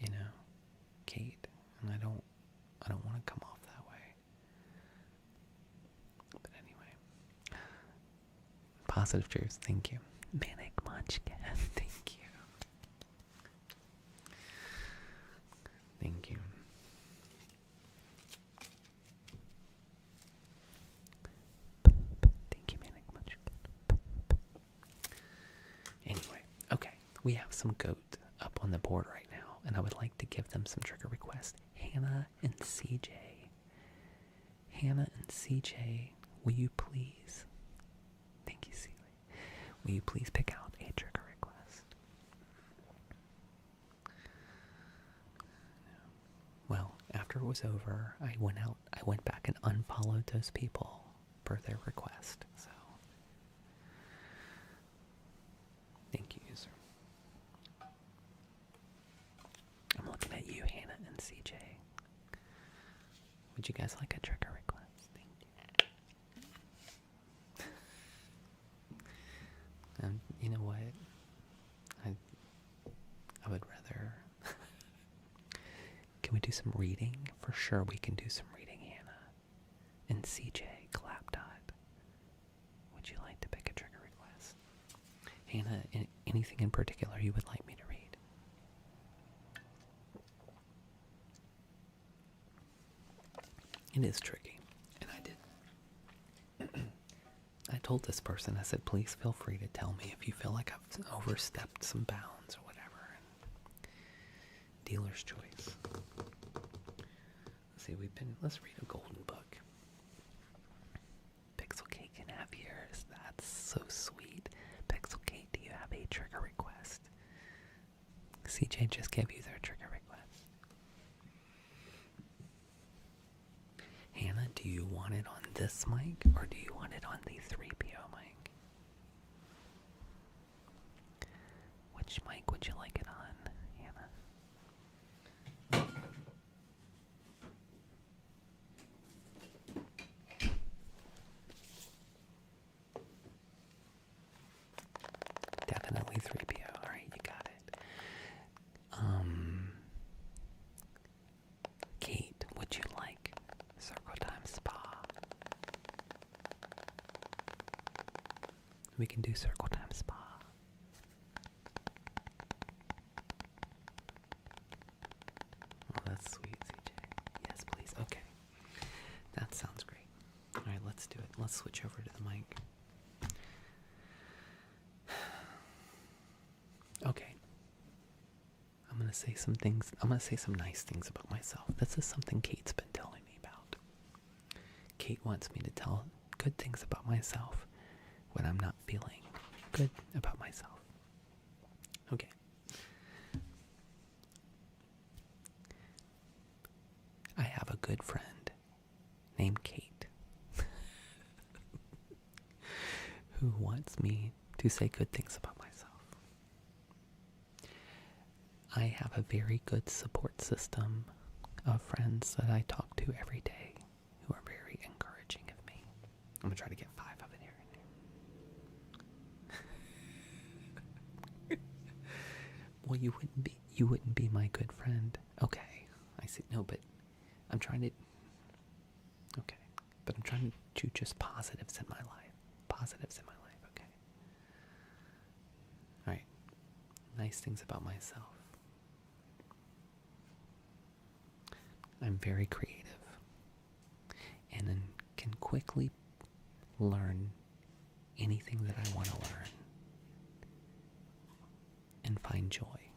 you know, Kate, and I don't want to come off that way. But anyway, positive truth, thank you. Manic Munchkin, thank you. Thank you. Thank you, Manic Munchkin. Anyway, okay, we have some goat up on the board right now, and I would like to give them some trigger requests. Hannah and CJ. Hannah and CJ, will you please? Thank you, Celie. Will you please pick out a trigger request? Well, after it was over, I went back and unfollowed those people per their request. So, thank you, user. I'm looking at you, Hannah and CJ. Would you guys like a trigger request? Thank you. You know what? I would rather. Can we do some reading? For sure, we can do some reading, Hannah. And CJ, Clapdot. Would you like to pick a trigger request? Hannah, anything in particular you would like me to read? It is tricky, and I did. I told this person, I said, please feel free to tell me if you feel like I've overstepped some bounds or whatever. dealer's choice. Let's see, let's read a golden book. Pixel Kate can have yours. That's so sweet. Pixel Kate, do you have a trigger request? CJ just gave you their trigger request. Hannah, do you want it on this mic or do you want it on the 3PO mic? Which mic would you like it on, Hannah? Definitely 3PO. Alright, you got it. Kate, would you like Circle Time Spa? We can do Circle Time Spa. Oh, that's sweet, CJ. Yes, please. Okay. That sounds great. Alright, let's do it. Let's switch over to the mic. Okay. I'm going to say some things. I'm going to say some nice things about myself. This is something Kate's been telling me about. Kate wants me to tell good things about myself when I'm not feeling good about myself. Okay. I have a good friend named Kate who wants me to say good things about myself. I have a very good support system of friends that I talk to every day who are very encouraging of me. I'm going to try to get 5 of it here. Well, you wouldn't be my good friend. Okay, I see. No, but I'm trying to, okay, but I'm trying to just positives in my life. Positives in my life, okay? Alright, nice things about myself. I'm very creative and then can quickly learn anything that I want to learn and find joy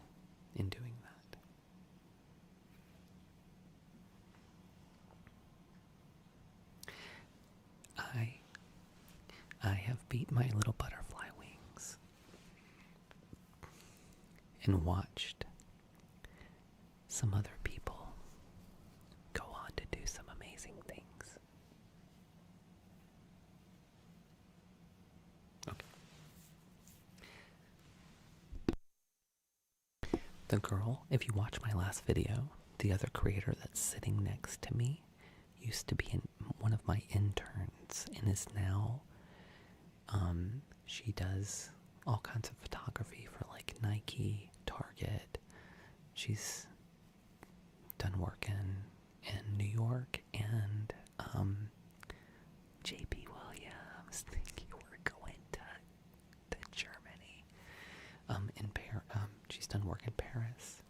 in doing that. I have beat my little butterfly wings and watched some other people go on to do some amazing things. Okay. The girl, if you watch my last video, the other creator that's sitting next to me used to be one of my interns and is now, she does all kinds of photography for like Nike, Target. She's done work in New York and JP Williams. Thinking we're going to Germany. She's done work in Paris,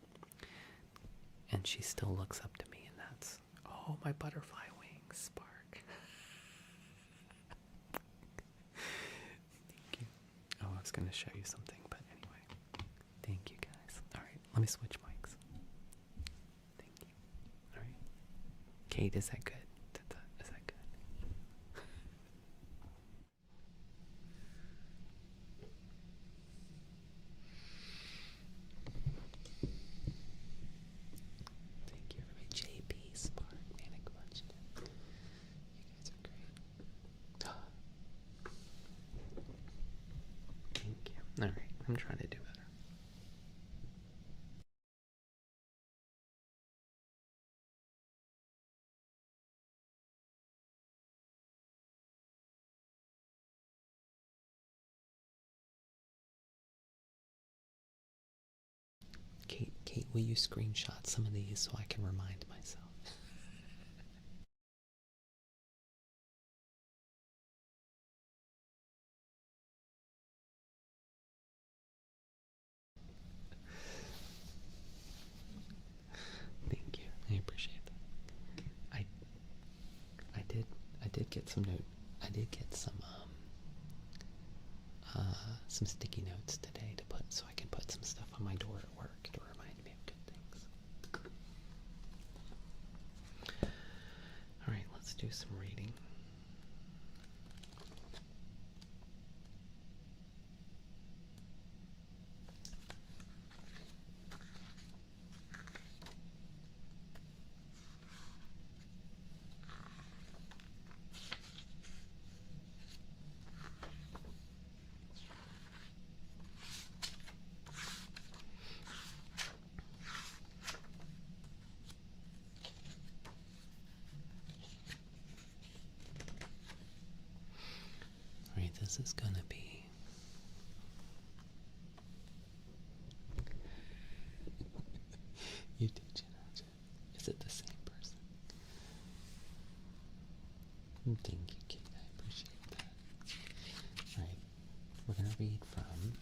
and she still looks up to me, and that's my butterfly wings spark. Thank you. I was going to show you something, but anyway, thank you guys. All right, let me switch mics. Thank you. All right, Kate, is that good? Is that good? Thank you, everybody. JP, Spark, Manic Bunch. You guys are great. Thank you. Alright, I'm trying to do better. Kate, will you screenshot some of these so I can remind myself? Thank you. I appreciate that. I did get some some sticky notes today to put so I can put some stuff on my door at work to remind me of good things. do some reading. Alright, this is gonna be you did, is it the same person? Thank you, Kate, I appreciate that. Alright, we're gonna read from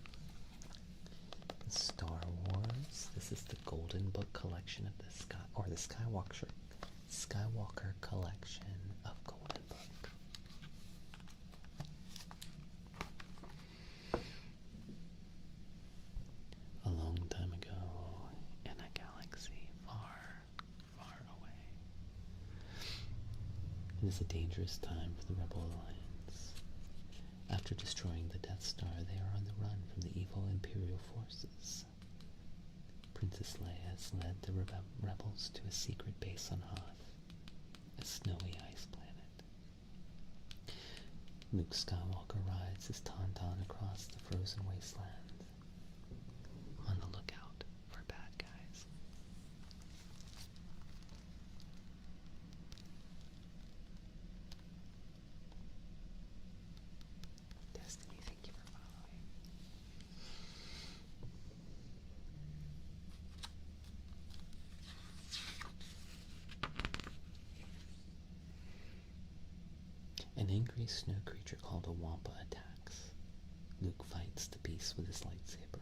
Star Wars. This is the Golden Book collection of the Skywalker collection of Golden Book. A long time ago, in a galaxy far, far away. It is a dangerous time for the Rebel Alliance. After destroying the Death Star, they are on the run from the evil Imperial forces. Princess Leia has led the rebels to a secret base on Hoth, a snowy ice planet. Luke Skywalker rides his Tauntaun across the frozen wasteland, on the lookout for bad guys. Destiny, thank you for following. An angry snow creature called a Wampa attacks. Luke fights the beast with his lightsaber.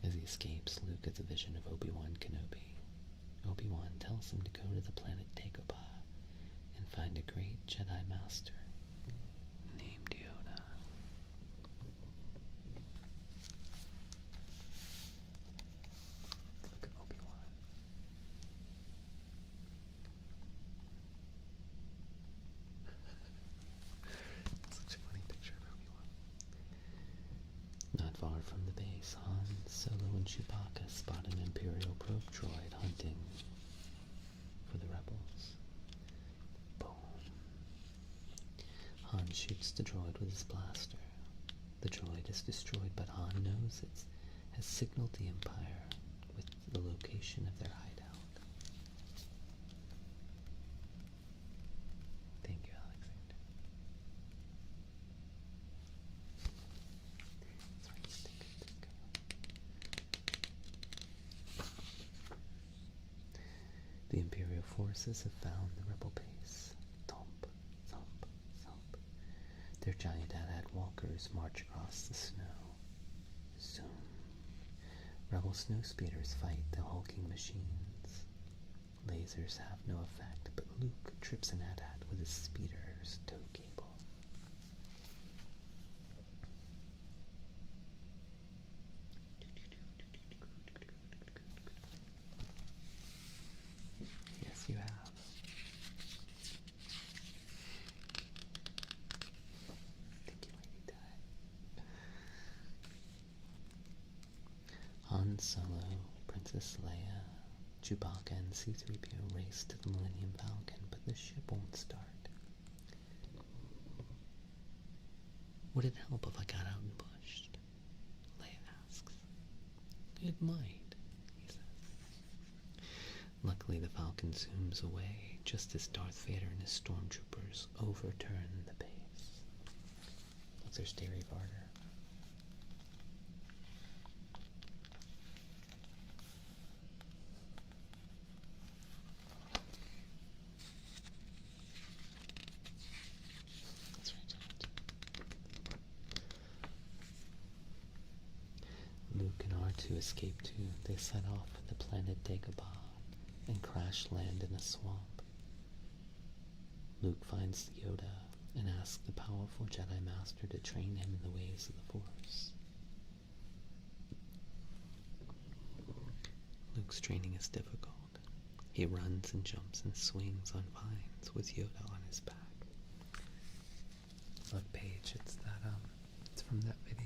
As he escapes, Luke gets a vision of Obi-Wan Kenobi. Obi-Wan tells him to go to the planet Dagobah and find a great Jedi Master named Yoda. Look at Obi-Wan. Such a funny picture of Obi-Wan. Not far from the base, Han, Solo, and Chewbacca spot an Imperial probe droid hunting for the rebels. Boom. Han shoots the droid with his blaster. The droid is destroyed, but Han knows it has signaled the Empire with the location of their hideout. Thank you, Alexander. Sorry, take it. The Imperial forces have found the rebel base. Thump, thump, thump. Their giant AT-AT walkers march across the snow. Zoom. Rebel snow speeders fight the hulking machines. Lasers have no effect, but Luke trips an AT-AT with his speeder's tow cable. Yes, you have. Thank you, Lady Di. Han Solo, Princess Leia, Chewbacca, and C-3PO race to the Millennium Falcon, but the ship won't start. Would it help if I got out and pushed? Leia asks. It might, he says. Luckily, the Falcon zooms away just as Darth Vader and his stormtroopers overturn the base. That's their Stary Varder. That's right, George. Luke and R2 escape too. They set off for the planet Dagobah and crash land in a swamp. Luke finds Yoda and asks the powerful Jedi Master to train him in the ways of the Force. Luke's training is difficult. He runs and jumps and swings on vines with Yoda on his back. What page? It's from that video.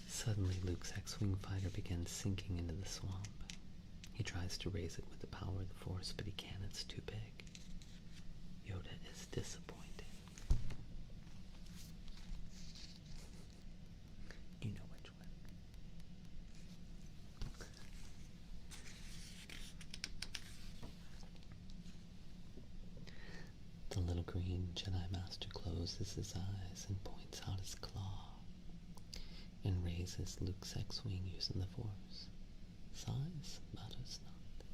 Suddenly, Luke's X-Wing fighter begins sinking into the swamp. He tries to raise it with the power of the Force, but he can't. It's too big. Yoda is disappointed. You know which one. The little green Jedi Master closes his eyes and points out his claw and raises Luke's X-Wing using the Force. Size matters not,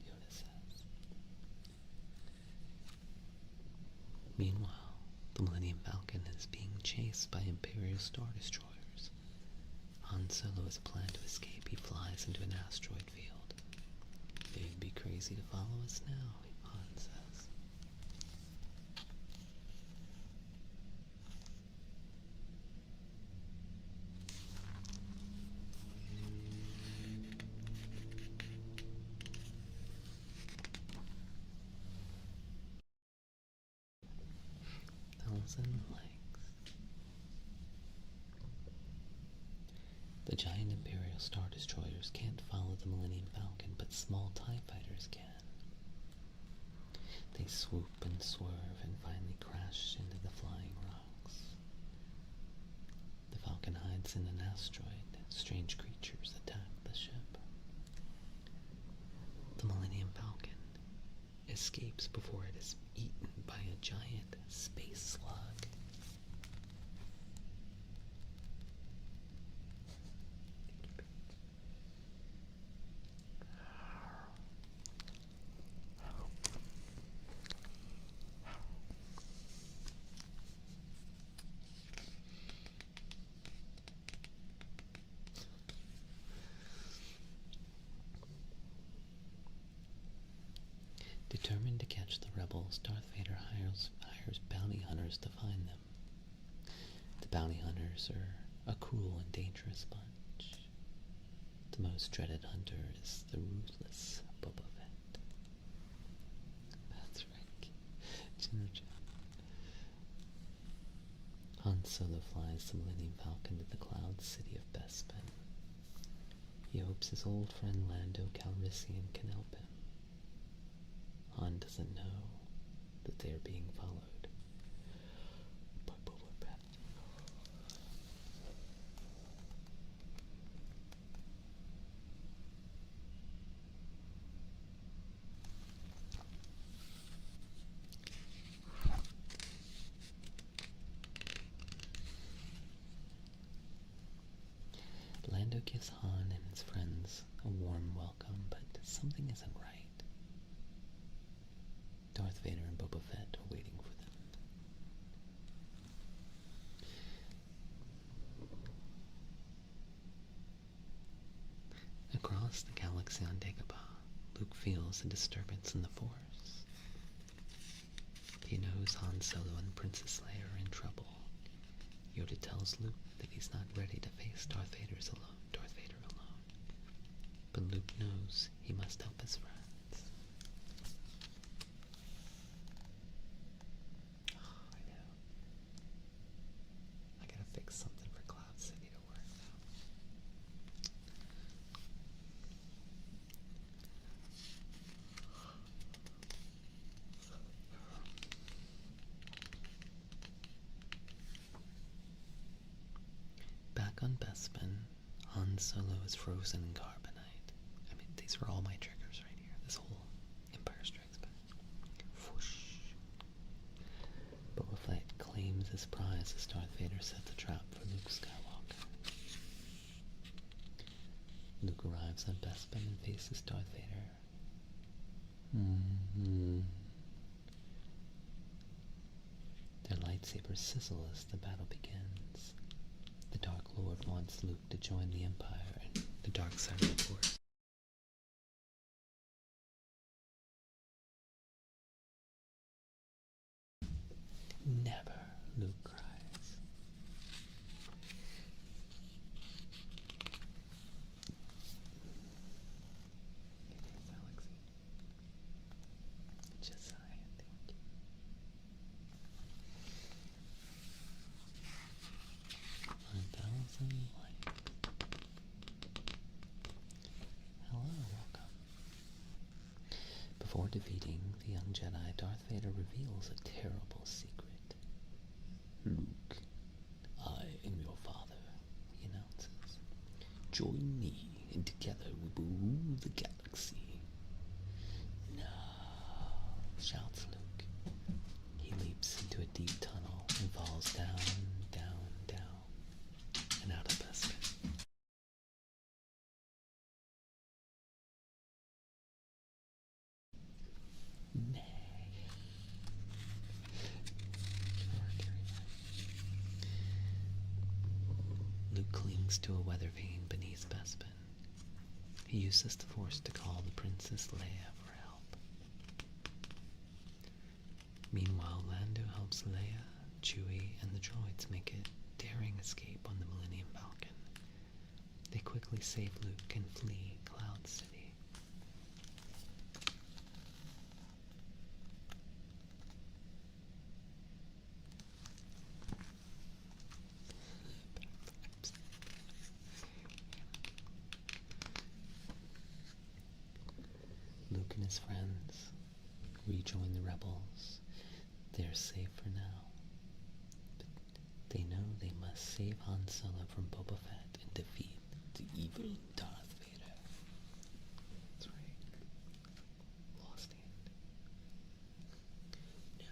Yoda says. Meanwhile, the Millennium Falcon is being chased by Imperial Star Destroyers. Han Solo has planned to escape. He flies into an asteroid field. They'd be crazy to follow us now, Han says. Thousand legs. The giant Imperial Star Destroyers can't follow the Millennium Falcon, but small TIE fighters can. They swoop and swerve and finally crash into the flying rocks. The Falcon hides in an asteroid. Strange creatures attack the ship. The Millennium Falcon escapes before it is eaten by a giant space slug. Determined to catch the rebels, Darth Vader hires bounty hunters to find them. The bounty hunters are a cruel and dangerous bunch. The most dreaded hunter is the ruthless Boba Fett. That's right. Han Solo flies the Millennium Falcon to the cloud city of Bespin. He hopes his old friend Lando Calrissian can help him. Han doesn't know that they are being followed by Boba Fett. Lando gives Han and his friends a warm welcome, but something isn't right. Darth Vader and Boba Fett are waiting for them. Across the galaxy on Dagobah, Luke feels a disturbance in the Force. He knows Han Solo and Princess Leia are in trouble. Yoda tells Luke that he's not ready to face Darth Vader alone. But Luke knows he must help his friends. Fix something for Cloud City to work now. Back on Bespin, Han Solo is frozen in carbonite. I mean, these are all my triggers right here. This whole Empire Strikes Back. Whoosh. Boba Fett claims his prize as Darth Vader set the trap for Luke Skywalker. Luke arrives on Bespin and faces Darth Vader. Their lightsabers sizzle as the battle begins. The Dark Lord wants Luke to join the Empire and the dark side of the Force. Never, Luke cries. Before defeating the young Jedi, Darth Vader reveals a terrible secret. Luke, I am your father, he announces. Join me, and together we will rule the galaxy. No, shouts Luke. He leaps into a deep tunnel and falls down, down, down, and out of Bespin. Nay. Luke clings to a weather vane beneath Bespin. He uses the Force to call the Princess Leia for help. Meanwhile, Lando helps Leia, Chewie, and the droids make a daring escape on the Millennium Falcon. They quickly save Luke and flee Cloud City. Luke and his friends rejoin the rebels. They're safe for now. But they know they must save Han Solo from Boba Fett and defeat the evil Darth Vader. That's right. Lost hand. No.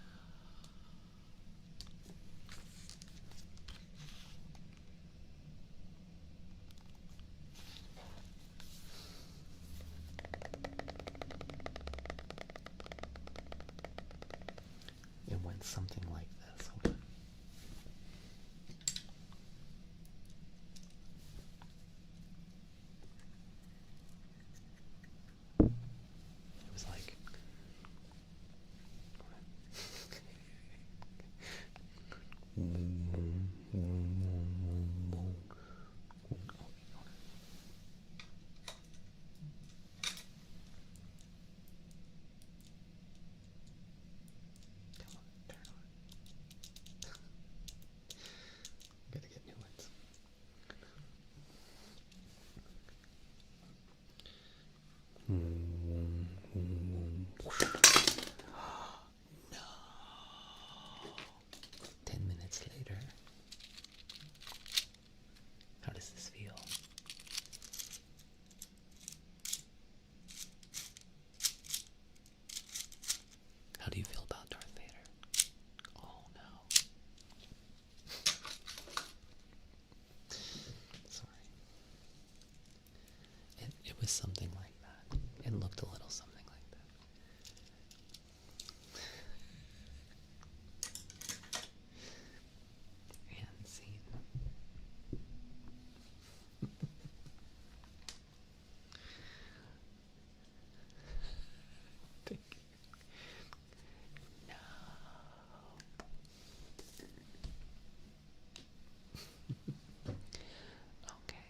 It went something like this. Hold on. It was like gotta get new ones. No. 10 minutes later. How does this feel? How do you feel about Darth Vader? Oh no. Sorry. It was something like that. It looked a little something like that. And scene. Thank you. No. Okay.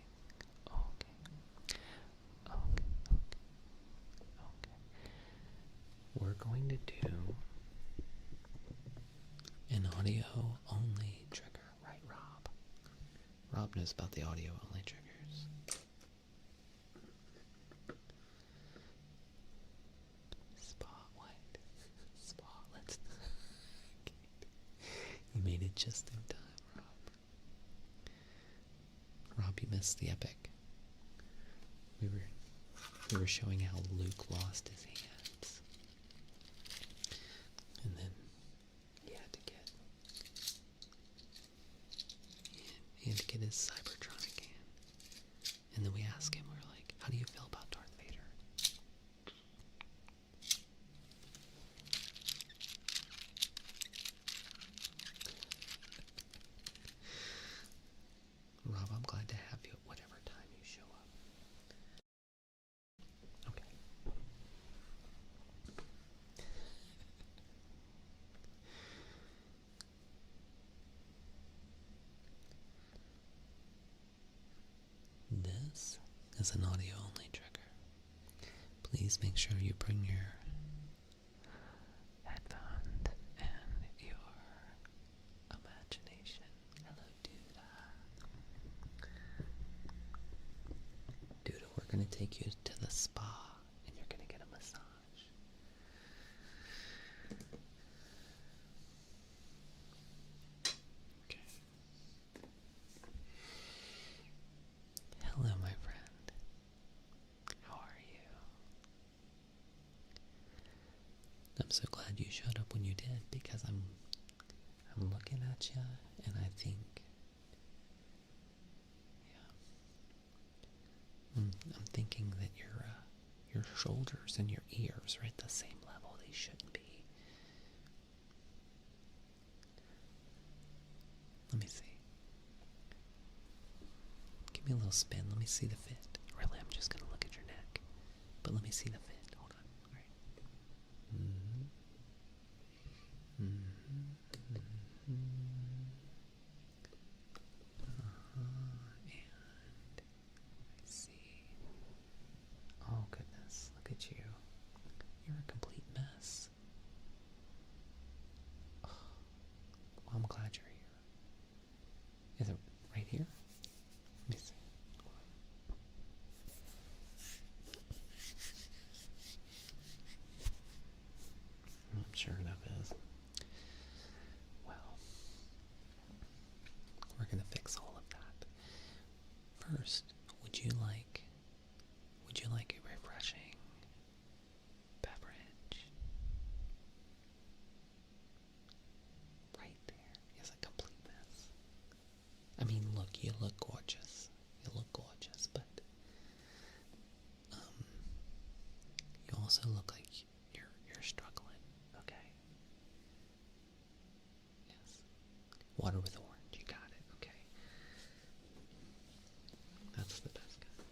We're going to do an audio only trigger, right, Rob? Rob knows about the audio only triggers. Spotlight. Spotlight. You made it just in time, Rob. Rob, you missed the epic. We were showing how Luke lost his hands. And then he had to get his Cybertronic hand. And then we asked him, we're like, how do you feel about Darth Vader? Rob, I'm glad to have you at whatever time you show up. Okay. This is an audio only trigger. Please make sure you bring your headphones and your imagination. Hello, Duda. Duda, we're going to take you to the spa and you're going to get a massage. I'm so glad you showed up when you did, because I'm looking at you and I think, yeah, I'm thinking that your shoulders and your ears are at the same level. They shouldn't be. Let me see. Give me a little spin. Let me see the fit. Really, I'm just gonna look at your neck, but let me see the fit. Hold on. All right. And I see. Oh goodness, look at you. You're a complete mess. Oh, well, I'm glad you're here. Is it right here? Let me see. I'm sure enough is. Well, we're gonna fix all of that. First, would you like a refreshing beverage? Right there is a complete mess. I mean, look, you look gorgeous. You look gorgeous, but you also look like you're struggling. Okay. Yes. Water with orange. You got it. Okay. That's the best kind.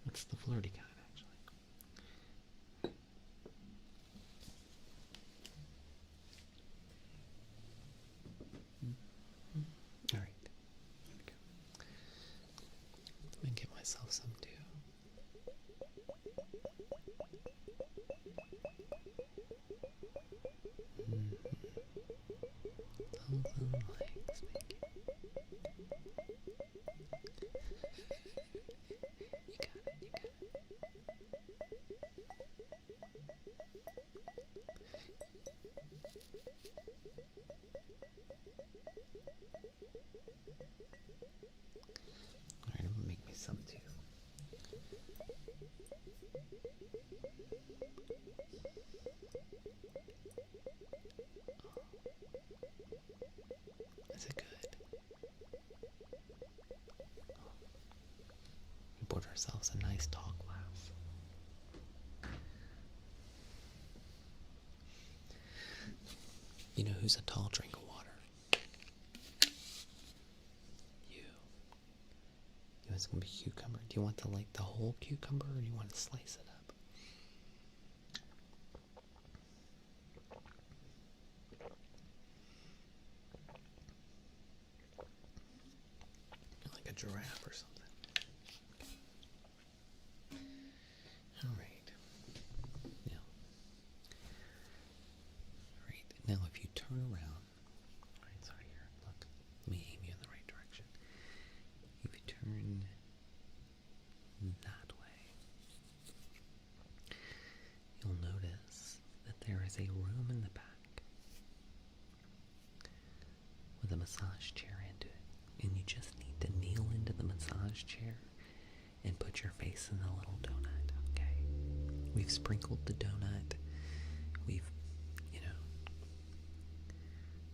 That's the flirty kind, actually. All right. There we go. Let me get myself some too. Thousand likes, Mickey. You got it, you got it. Alright, I'm gonna make me some too. Is it good? We bought ourselves a nice tall glass. You know who's a tall drink of water? You. It's gonna be cucumber. Do you want the whole cucumber, or do you want to slice it up? Like a giraffe or something. Alright. Now if you turn around, alright, sorry here, look, let me aim you in the right direction. If you turn that way, you'll notice that there is a room in the back with a massage chair into it. And you just need to kneel into the massage chair and put your face in the little donut, okay? We've sprinkled the donut. We've,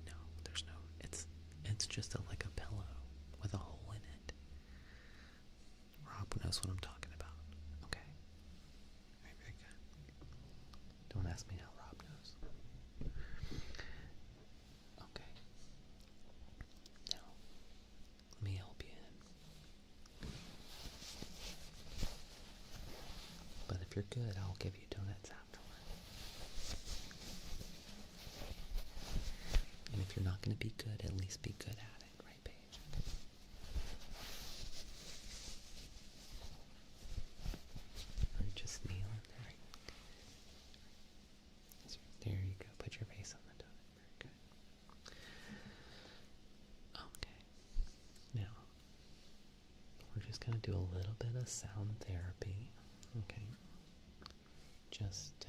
no, there's no, it's just like a pillow with a hole in it. Rob knows what I'm talking about, okay? Very, very good. Don't ask me how Rob knows. Okay. Now, let me help you in. But if you're good, I'll give you donuts afterward. And if you're not going to be good, at least be good at it, right, Paige? Or just kneel in there. Right? There you go. Put your face on the donut. Very good. Okay. Now, we're just going to do a little bit of sound therapy. Okay. Just to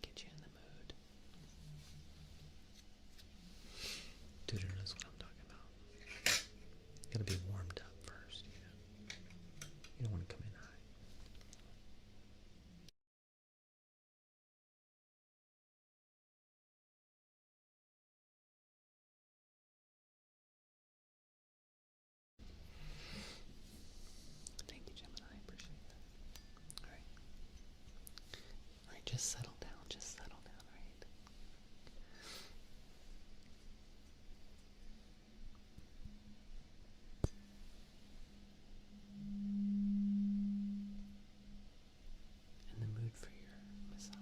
get you in the mood. Dude knows what I'm talking about. Gotta be warmed up first, you know. You don't want to come in high. just settle down, right? In the mood for your massage.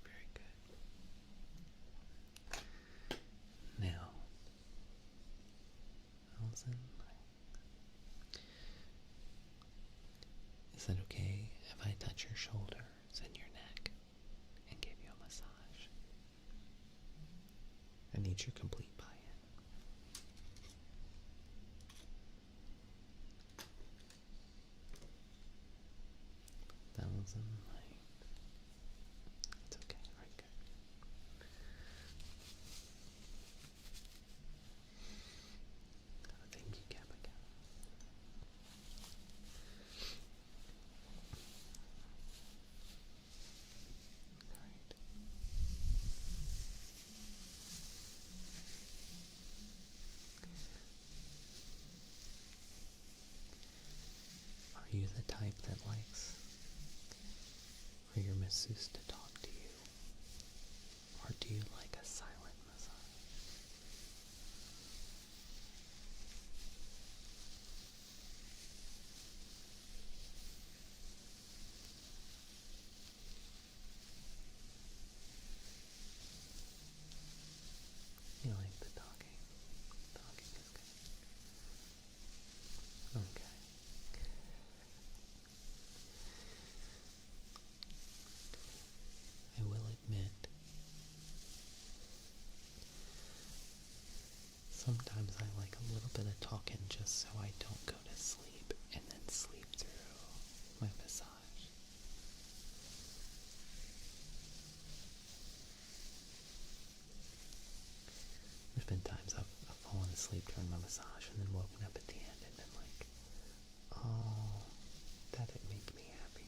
Very good. Now, Allison, is it okay if I touch your shoulders and your neck and give you a massage? I need your complete buy-in. Thousand light. It's okay. All right, good. Thank you, Caprica. All right. Are you the type that likes for your masseuse to talk to you? Or do you like a silent massage? You like the talking? Talking is good. Okay. I will admit, sometimes I like a little bit of talking just so I don't go to sleep and then sleep through my massage. There's been times I've fallen asleep during my massage and then woken up at the end and been like, oh, that didn't make me happy.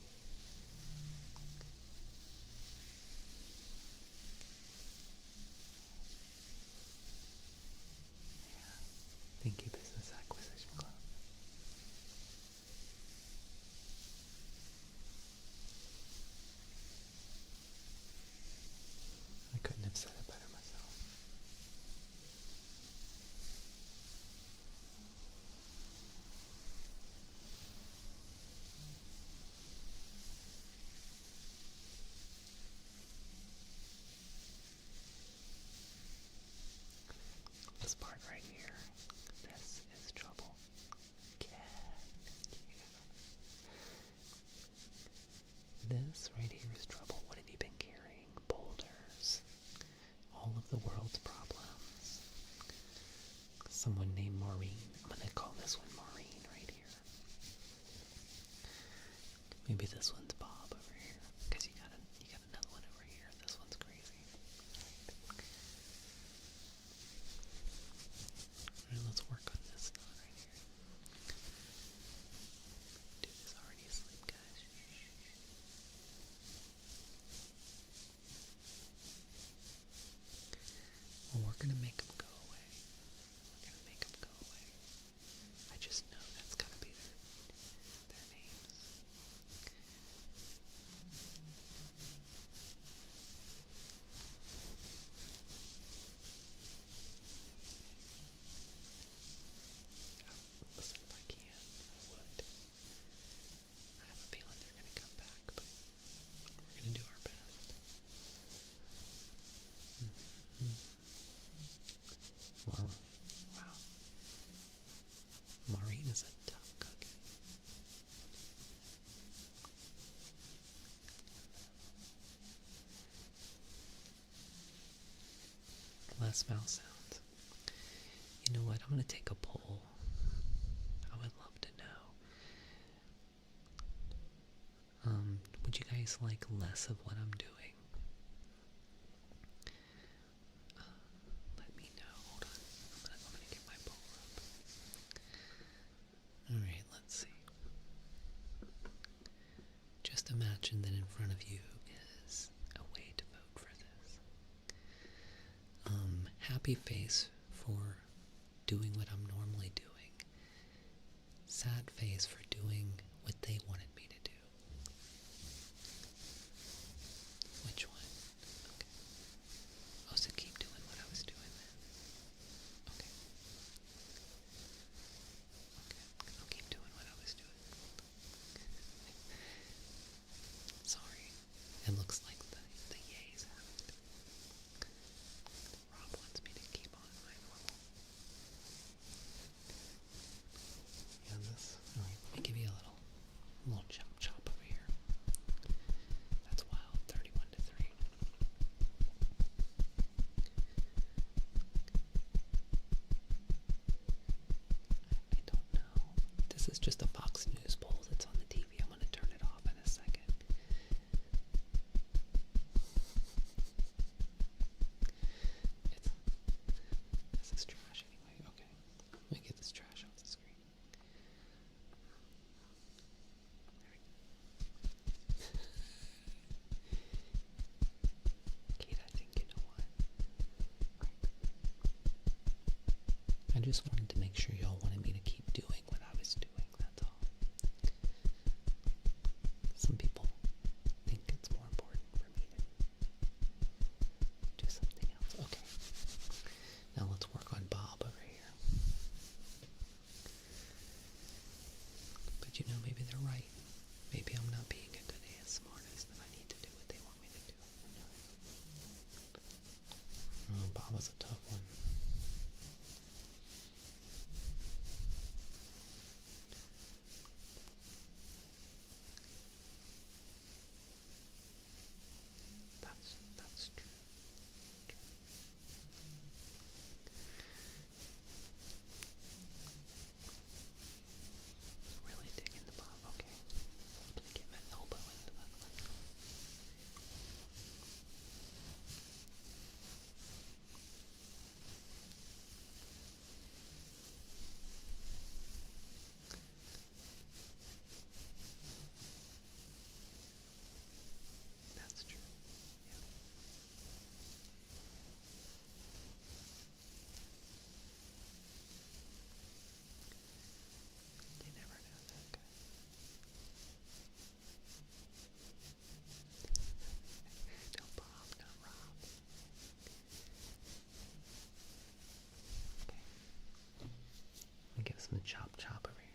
Yeah. Thank you, Business Acquisition Club. I couldn't have said it better myself. This part right here, this is trouble. This right here is trouble. What have you been carrying? Boulders. All of the world's problems. Someone named Maureen. I'm going to call this one Maureen right here. Maybe this one's Bob over here. Because you got another one over here. This one's crazy. Alright, let's work on this knot right here. Dude is already asleep, guys. Well, we're gonna make them go away. We're gonna make them go away. I just know that's gotta be their names. is a tough cookie. Less mouse sounds. You know what? I'm going to take a poll. I would love to know. Would you guys like less of what I'm doing? Let me know. Hold on. I'm gonna get my poll up. Alright, let's see. Just imagine that in front of you is a way to vote for this. Happy face for doing what I'm normally doing. Sad face for doing what they wanted me to do. Which one? Okay. Oh, so keep doing what I was doing then. Okay. Okay. I'll keep doing what I was doing. Sorry. It looks like the yays have it. Rob wants me to keep on my normal. Yeah, this. Alright, let me give you a little chop over here. That's wild. 31-3. I don't know. This is just a Fox News poll that's on the TV. I'm going to turn it off in a second. This is trash anyway. Okay. Let me get this trash off the screen. Kate, I think you know what? I just wanted to make sure y'all wanted me to keep doing what I was doing, that's all. Some people think it's more important for me to do something else. Okay. Now let's work on Bob over here. But you know, maybe they're right. Maybe I'm not being a good ASMR artist and I need to do what they want me to do. Oh, Bob was a tough one. That's true. Really digging the Bob. Okay. I'm gonna get my elbow into that one. That's true. Yeah. You never know that guy. No Bob, no Rob. Okay. Let me give some chop over here.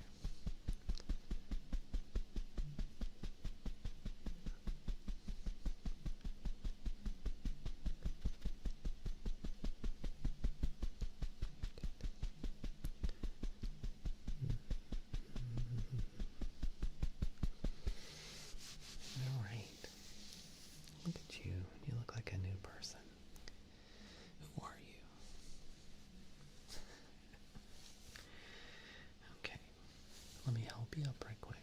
Alright. Look at you. You look like a new person. Who are you? Okay. Let me help you up right quick.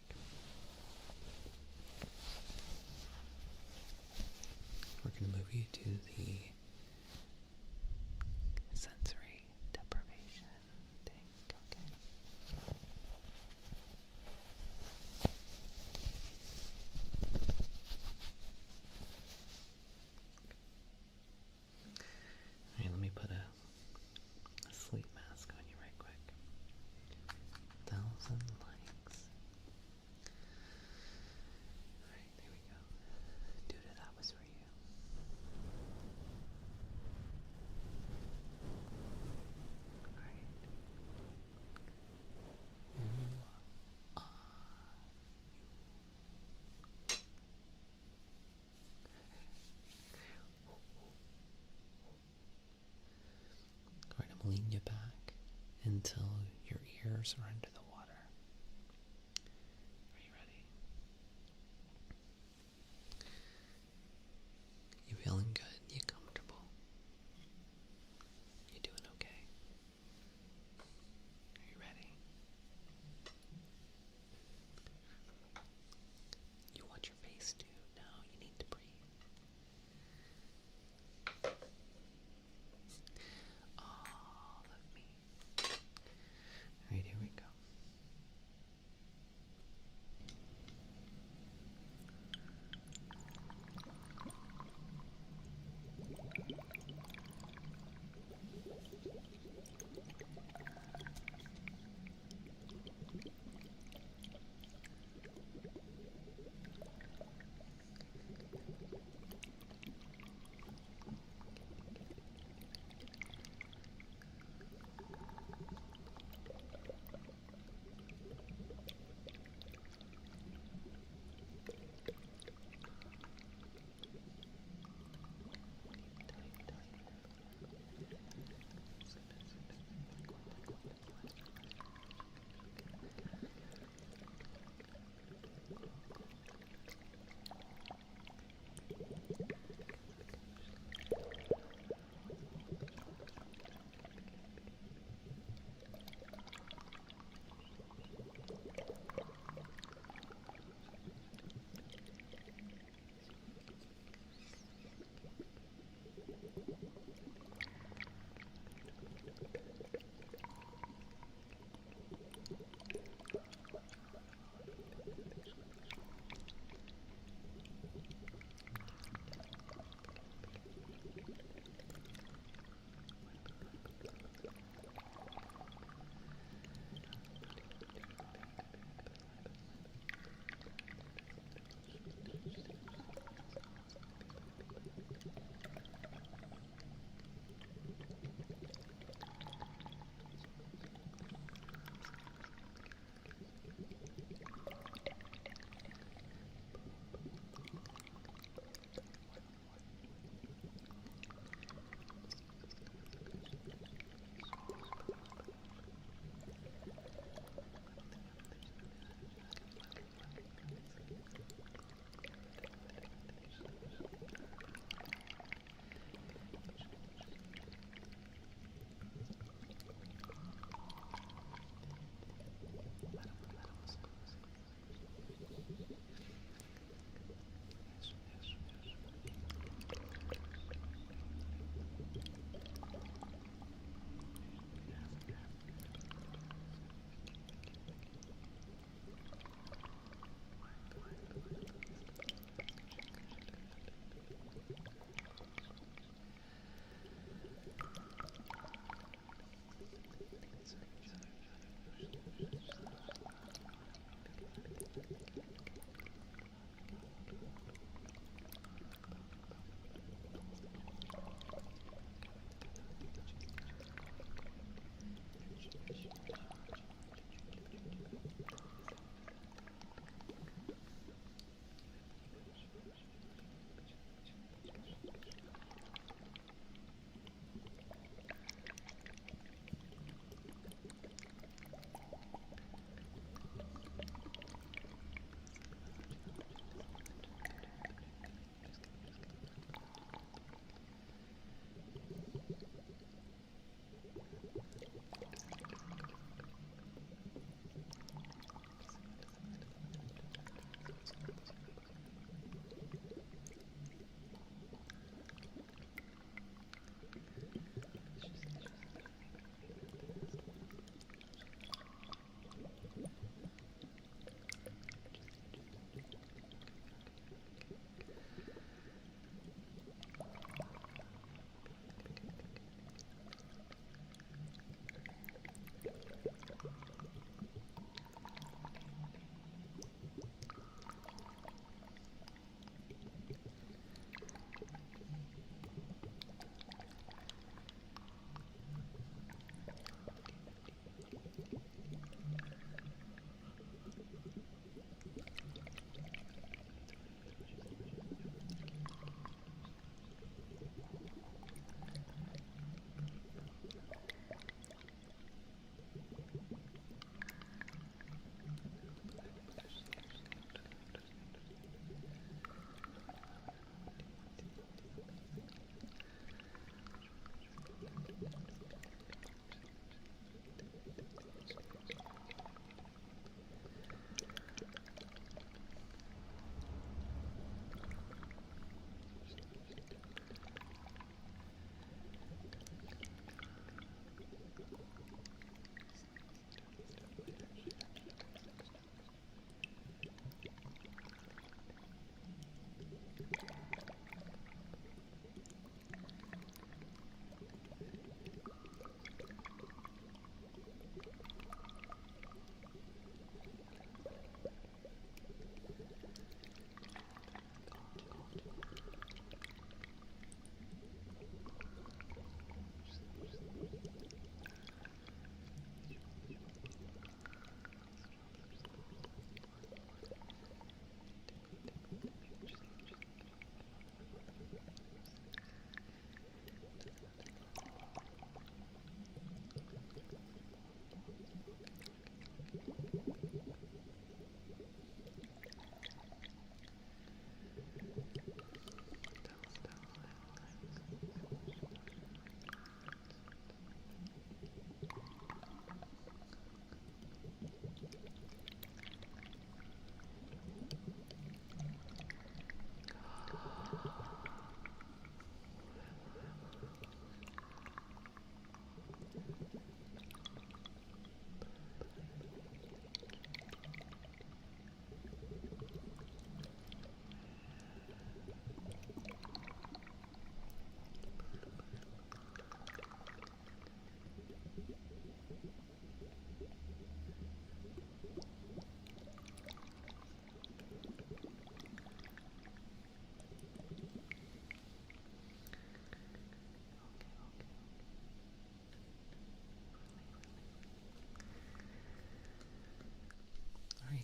We're going to move you to the sensory deprivation tank, okay? Alright, let me put a sleep mask on you right quick. 1,000 likes. Alright, there we go. Dude, that was for you. Alright. Going to lean you back until your ears are under the water.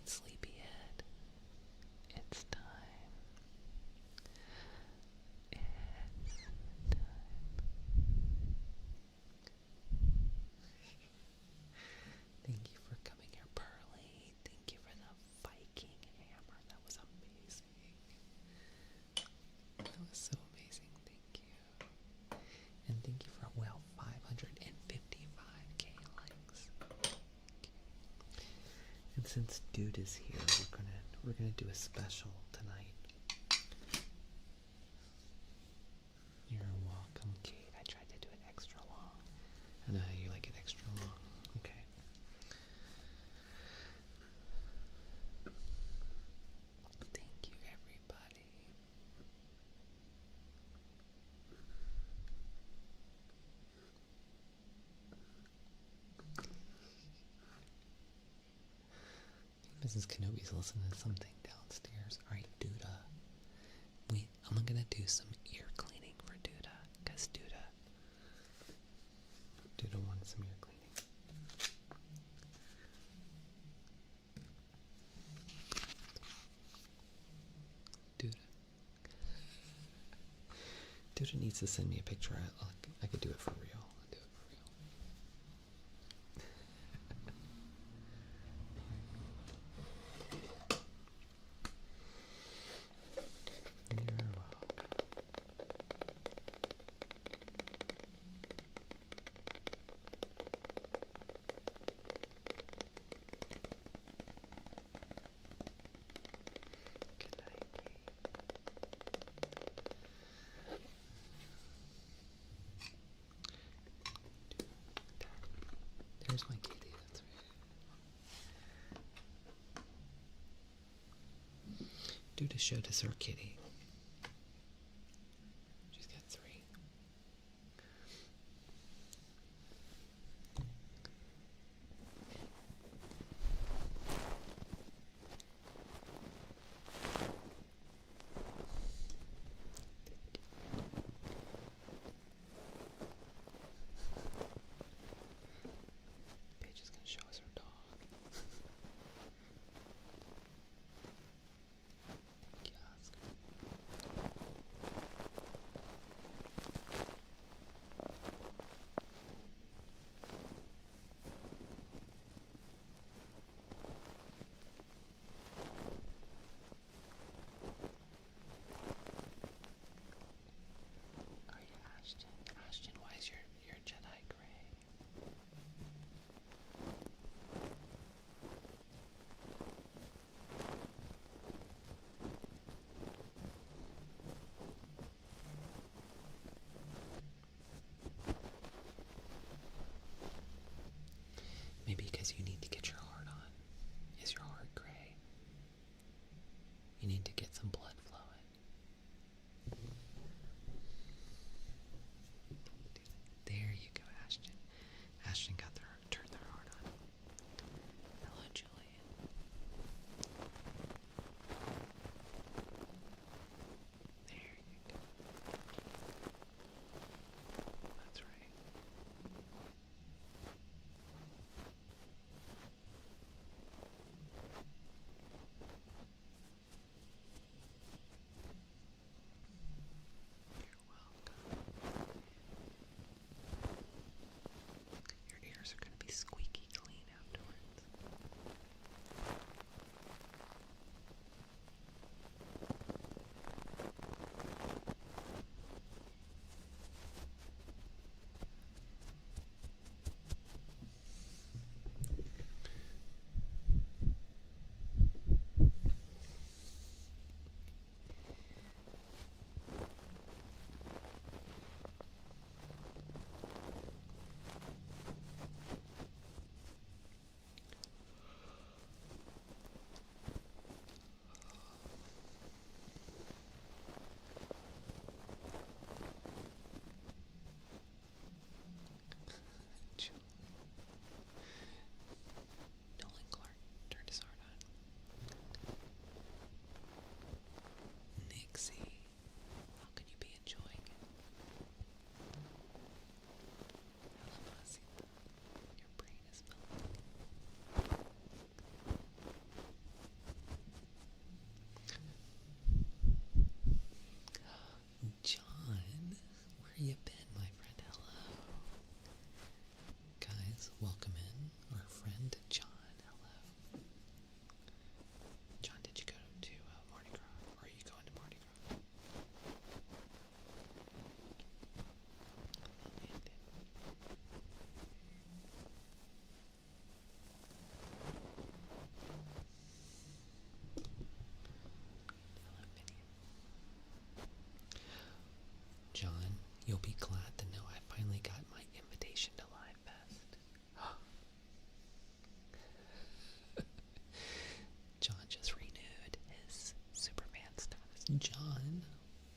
sleepyhead. It's time. It's time. Thank you for coming here, Pearly. Thank you for the Viking hammer. That was amazing. That was so amazing. Thank you. And thank you for, 555k likes. And since Dude is here, we're gonna do a special tonight. You're welcome, Kate. I tried to do it extra long. I know how you like it extra long. Okay. Thank you, everybody. Mrs. Kenobi's listening to something downstairs. Alright, Duda. I'm gonna do some ear cleaning for Duda, because Duda wants some ear cleaning. Duda needs to send me a picture. I could do it for real. I'll do it for real. You're welcome. Good night, There's my kitty, that's right. Duda showed us her kitty. She's got 3. Paige is gonna show us her dog. Yes. Are you Ashton? Ashton, why is your Jedi gray? Maybe because you need to get your heart on. Is your heart gray? You need to get some blood flowing. There you go, Ashton. Ashton turned their heart on. Hello, Julian. There you go. That's right.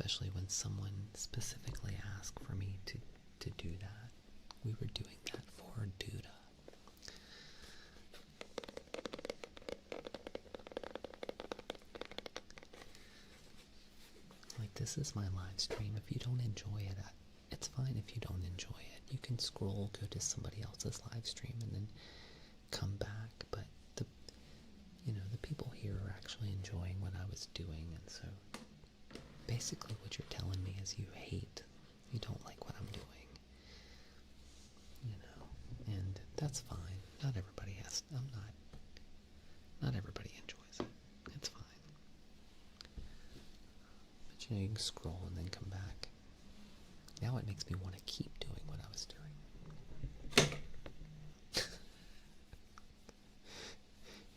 especially when someone specifically asked for me to do that. We were doing that for Duda. Like, this is my live stream. If you don't enjoy it, it's fine if you don't enjoy it. You can scroll, go to somebody else's live stream, and then come back. But the people here are actually enjoying what I was doing, and so basically what you're telling me is you don't like what I'm doing, and that's fine. Not everybody enjoys it. It's fine. But you can scroll and then come back. Now it makes me want to keep doing what I was doing.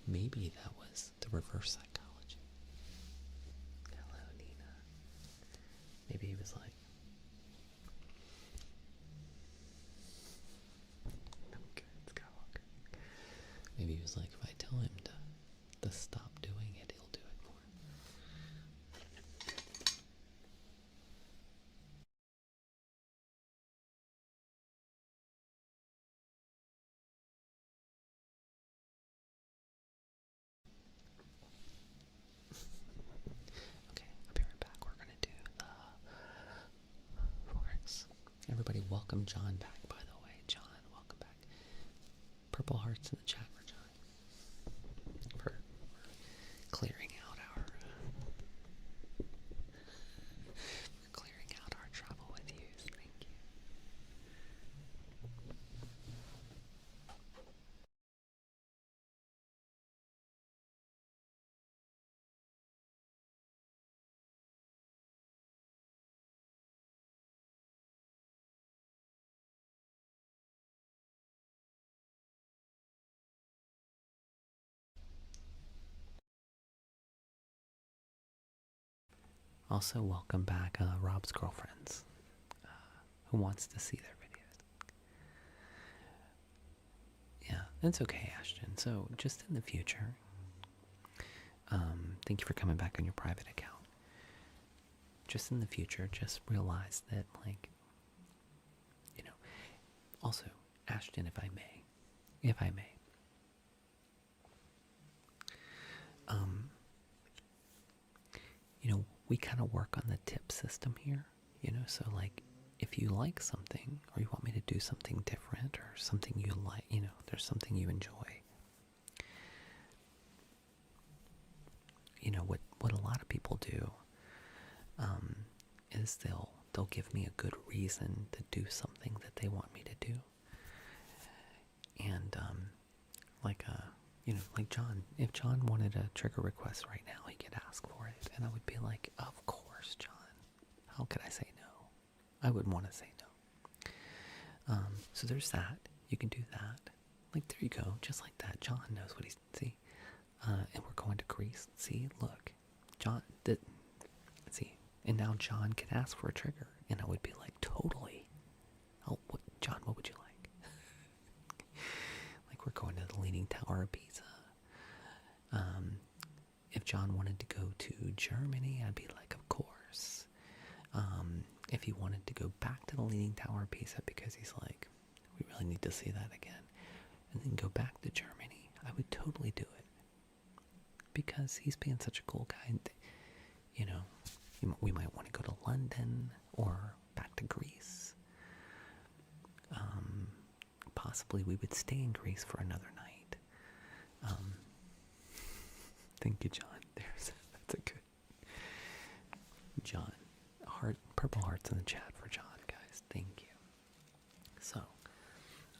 Maybe that was the reverse psychology. Hello, Nina. Maybe he was like, okay, it's Skywalker. Maybe he was like, if I tell him to stop doing it, he'll do it more. Okay, I'll be right back. We're gonna do the forks. Everybody, welcome John back, by the way. John, welcome back. Purple hearts in the chat for John. For clearing out our trouble with use. Thank you. Also, welcome back Rob's girlfriends, who wants to see their videos. Yeah, it's okay, Ashton. So, just in the future, thank you for coming back on your private account. Just in the future, just realize that, like, also, Ashton, if I may, we kind of work on the tip system here, so like, if you like something, or you want me to do something different, or something you like, there's something you enjoy, what a lot of people do, is they'll give me a good reason to do something that they want me to do. And like John, if John wanted a trigger request right now, he could ask for it, and I would be like, of course, John. How could I say no? I would want to say no. So there's that. You can do that. Like, there you go, just like that. John knows what he's, see? And we're going to Greece. See, look, John, see, and now John can ask for a trigger, and I would be like, totally. Oh, John, what would you like? Like, we're going to the Leaning Tower of Pisa. If John wanted to go to Germany, I'd be like, of course. If he wanted to go back to the Leaning Tower of Pisa because he's like, we really need to see that again, and then go back to Germany, I would totally do it. Because he's being such a cool guy. We might want to go to London or back to Greece. Possibly we would stay in Greece for another night. Thank you, John. That's a good John. Purple hearts in the chat for John, guys. Thank you. So,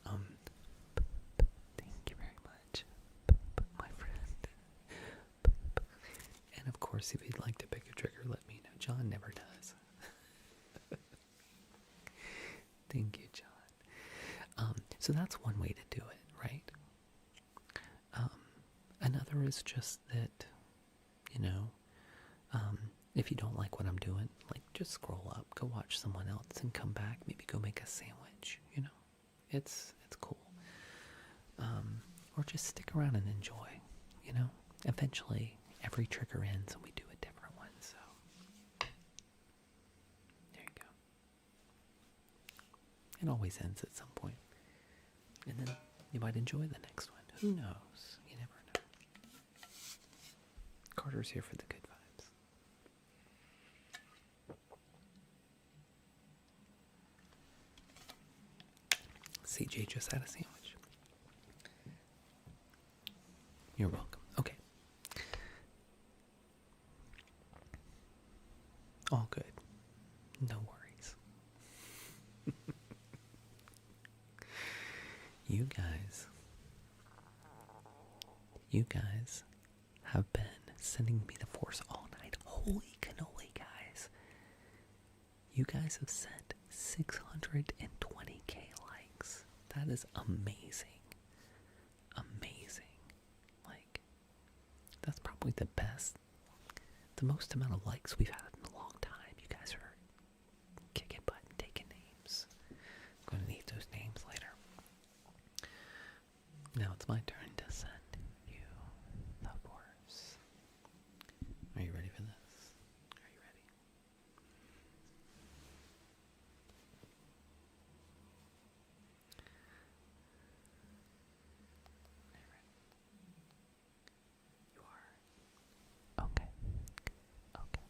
thank you very much, my friend. And of course, if you'd like to pick a trigger, let me know. John never does. Thank you, John. So that's one way to do it, right? Another is just that, if you don't like what I'm doing, like, just scroll up, go watch someone else, and come back. Maybe go make a sandwich. It's cool. Or just stick around and enjoy. Eventually, every trigger ends, and we do a different one. So, It always ends at some point. And then you might enjoy the next one. Who knows? You never know. Carter's here for the good vibes. CJ just had a sandwich. You're welcome. Okay. All good. No worries. You guys have been sending me the force all night. Holy cannoli, guys. You guys have sent 620k likes. That is amazing. Amazing. Like, that's probably the most amount of likes we've had in a long time. You guys are kicking butt and taking names. I'm going to need those names later. Now it's my turn to send you the force. Are you ready for this? Are you ready? You are? Okay. Okay.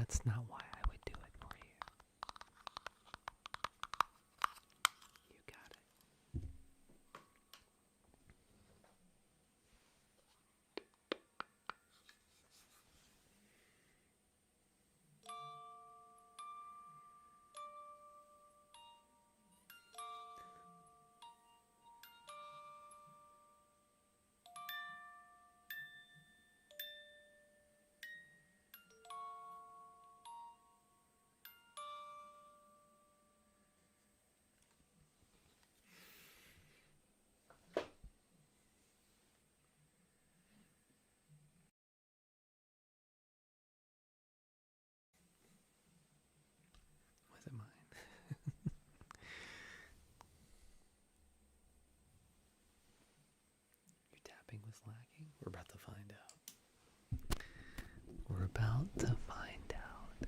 That's not why I would do it for you. You got it. Was it mine? Your tapping was lacking? We're about to find out. We're about to find out.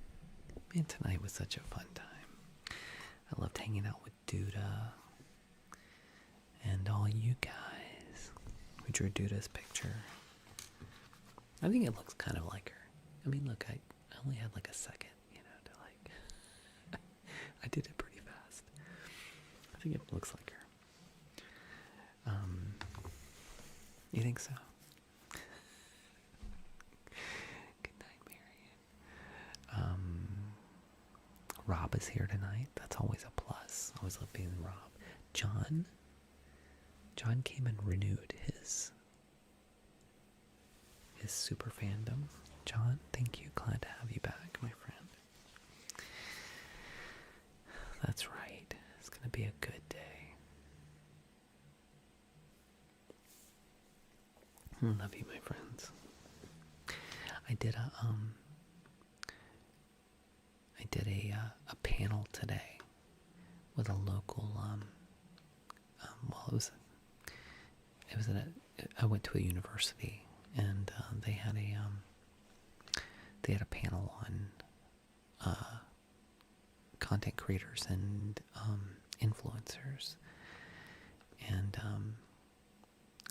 Man, tonight was such a fun time. I loved hanging out with Duda and all you guys. We drew Duda's picture. I think it looks kind of like her. I mean, look, I only had like a second, to like... I did it pretty fast. I think it looks like her. You think so? Good night, Marion. Rob is here tonight. That's always a plus. Always love being Rob. John came and renewed his super fandom. John, thank you. Glad to have you back, my friend. That's right. It's gonna be a good day. Love you, my friends. I did a panel today with a local I went to a university, and they had a panel on content creators and influencers, and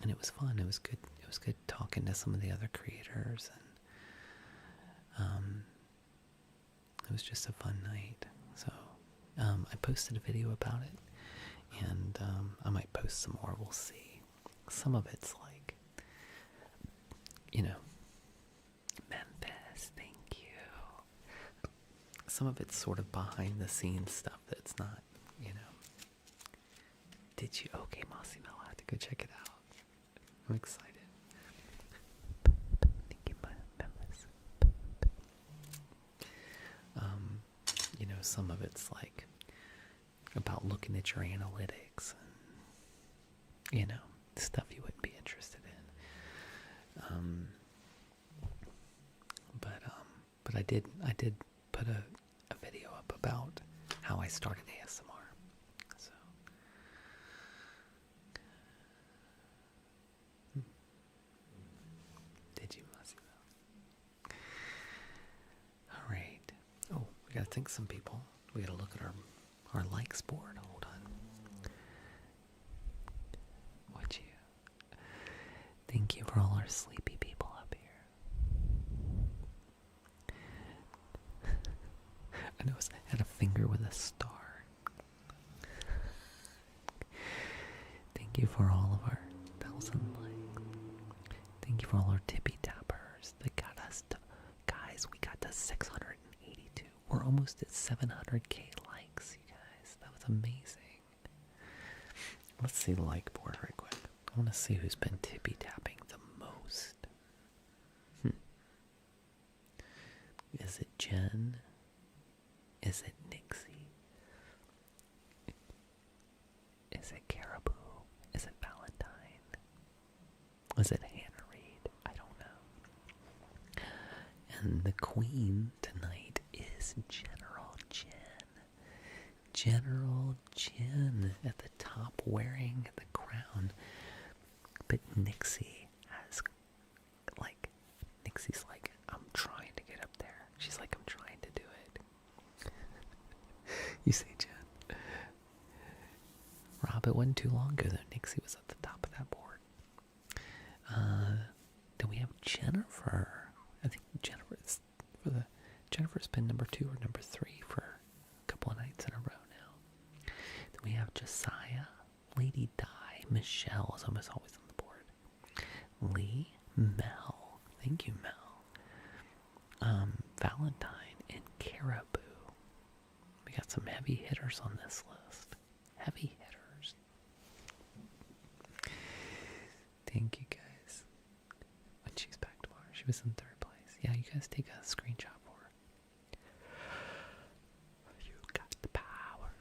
it was fun. It was good. It was good talking to some of the other creators, and it was just a fun night. So I posted a video about it, and I might post some more. We'll see. Some of it's like, Memphis, thank you. Some of it's sort of behind the scenes stuff that's not, Did you? Okay, Massimo, I'll have to go check it out. I'm excited. Thank you, Memphis. Some of it's like about looking at your analytics and, stuff you wouldn't be interested in. But I did put a video up about how I started ASMR. So did you, Massimo? All right. Oh, we gotta thank some people. We gotta look at our likes board. Hold on. What you? Thank you for all our sleepy people up here. I know it had a finger with a star. Thank you for all of our 1,000 likes. Thank you for all our tippy tappers that got us to, guys, we got to 682. We're almost at 700k likes, you guys. That was amazing. Let's see the like board right quick. I want to see who's been tippy tapping the most. Is it Jen? Is it Nixie? Is it Caribou? Is it Valentine? Is it Hannah Reed? I don't know. And the queen tonight is General Jen. General Jen at the top wearing the crown. But Nixie's like, I'm trying to get up there. She's like, I'm trying to do it. You say, Jen. Rob, it wasn't too long ago that Nixie was at the top of that board. Then we have Jennifer. I think Jennifer's been number 2 or number 3 for a couple of nights in a row now. Then we have Josiah, Lady Di, Michelle is almost always on the board. Lee, Mel, thank you, Mel. Valentine, and Caribou. We got some heavy hitters on this list. Heavy hitters. Thank you guys. When she's back tomorrow, she was in 3rd place. Yeah, you guys take a screenshot for her. You got the power.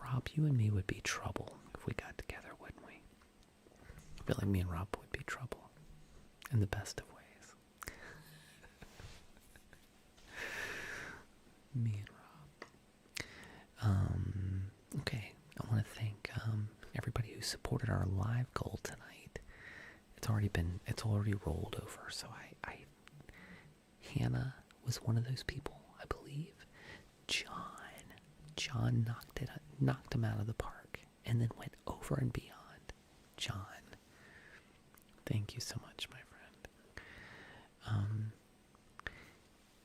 Rob, you and me would be trouble if we got together, wouldn't we? I feel like me and Rob would be trouble. In the best of ways. Me and Rob. Okay, I want to thank everybody who supported our live goal tonight. It's already rolled over. So Hannah was one of those people, I believe. John knocked him out of the park, and then went over and beyond. John, thank you so much, my friend.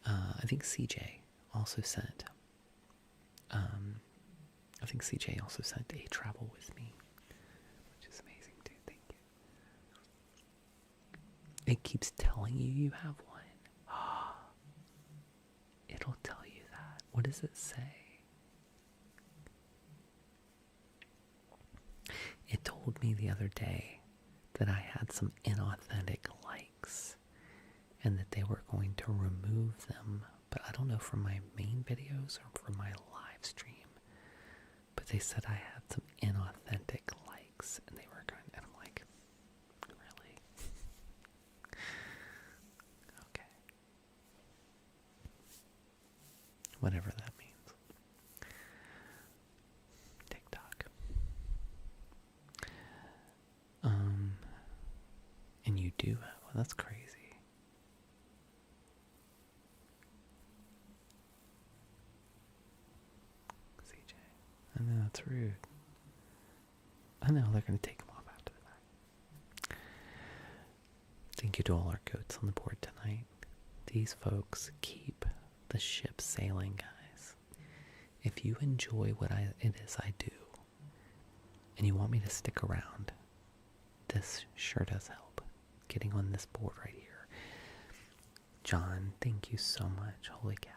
I think CJ also sent. A travel with me, which is amazing too. Thank you. It keeps telling you have one. It'll tell you that. What does it say? It told me the other day that I had some inauthentic likes and that they were going to remove them, but I don't know from my main videos or from my live stream. But they said I had some inauthentic likes and they were going, and I'm like, really? Okay. Whatever that means. TikTok. And you do have one. That's crazy. CJ. I know, that's rude. I know, they're going to take them off after the fact. Thank you to all our goats on the board tonight. These folks keep the ship sailing, guys. If you enjoy what it is I do, and you want me to stick around, this sure does help. Getting on this board right here. John, thank you so much. Holy cow.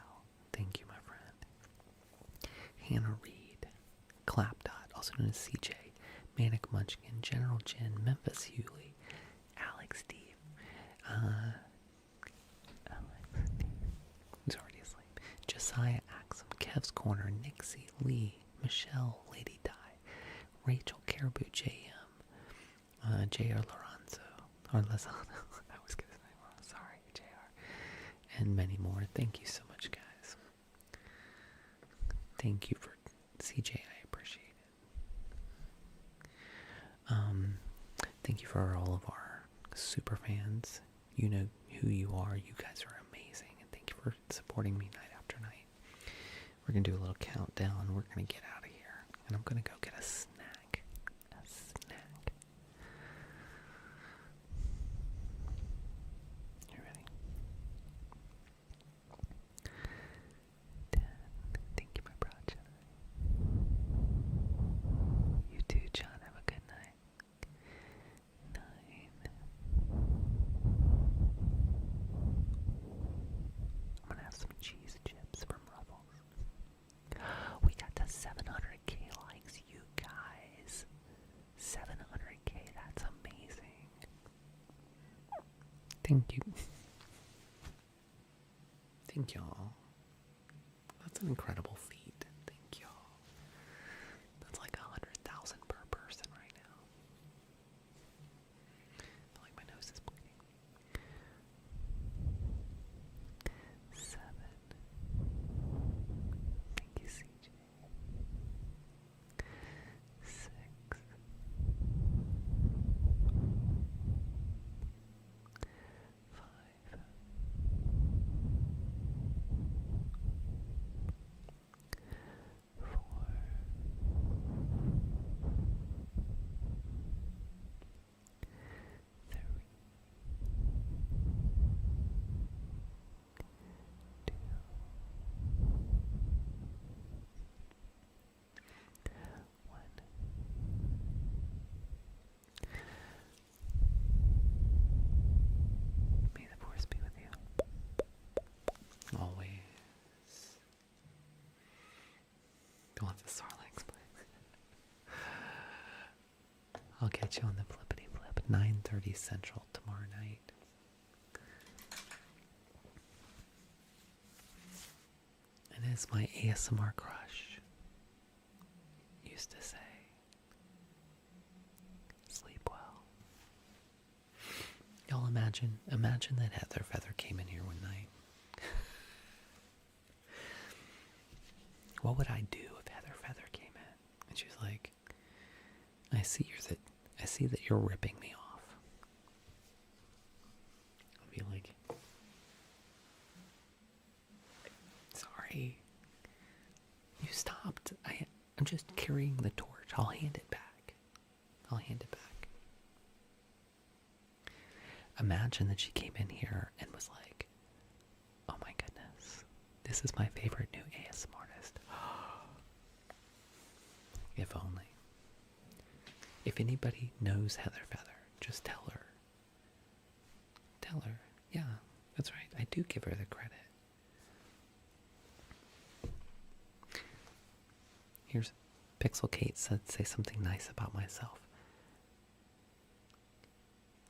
Thank you, my friend. Hannah Reed, Clapdot, also known as CJ, Manic Munchkin, General Jen, Memphis Hewley, Alex Steve, who's already asleep, Josiah Axum, Kev's Corner, Nixie, Lee, Michelle, Lady Di, Rachel Caribou, JM, J.R. Lorenzo, or Lozano, I always get his name wrong, sorry, J.R., and many more. Thank you so much, guys. Thank you for CJ, I appreciate it. Thank you for all of our super fans. You know who you are. You guys are amazing, and thank you for supporting me night after night. We're gonna do a little countdown. We're gonna get out of here, and I'm gonna go get a snack. You ready? 10. Thank you, my brother. You too, John. Have a good night. 9. I'm gonna have some cheese chips from Ruffles. We got to 700k likes, you guys. 700k, that's amazing. Thank you. Thank y'all. That's an incredible feat. Thank y'all. That's like 100,000 per person right now. I feel like my nose is bleeding. 7. Thank you, CJ. 6. 5. the Starlings play. I'll catch you on the flippity flip. 9:30 Central tomorrow night. And as my ASMR crush used to say, sleep well. Y'all imagine that Heather Feather came in here one night. What would I do if Heather Feather came in? And she was like, I see that you're ripping me off. I'd be like, sorry. You stopped. I'm just carrying the torch. I'll hand it back. Imagine that she came in here and was like, oh my goodness, this is my favorite new ASMR artist. If only. If anybody knows Heather Feather, just tell her. Yeah, that's right. I do give her the credit. Here's Pixel Kate said, say something nice about myself.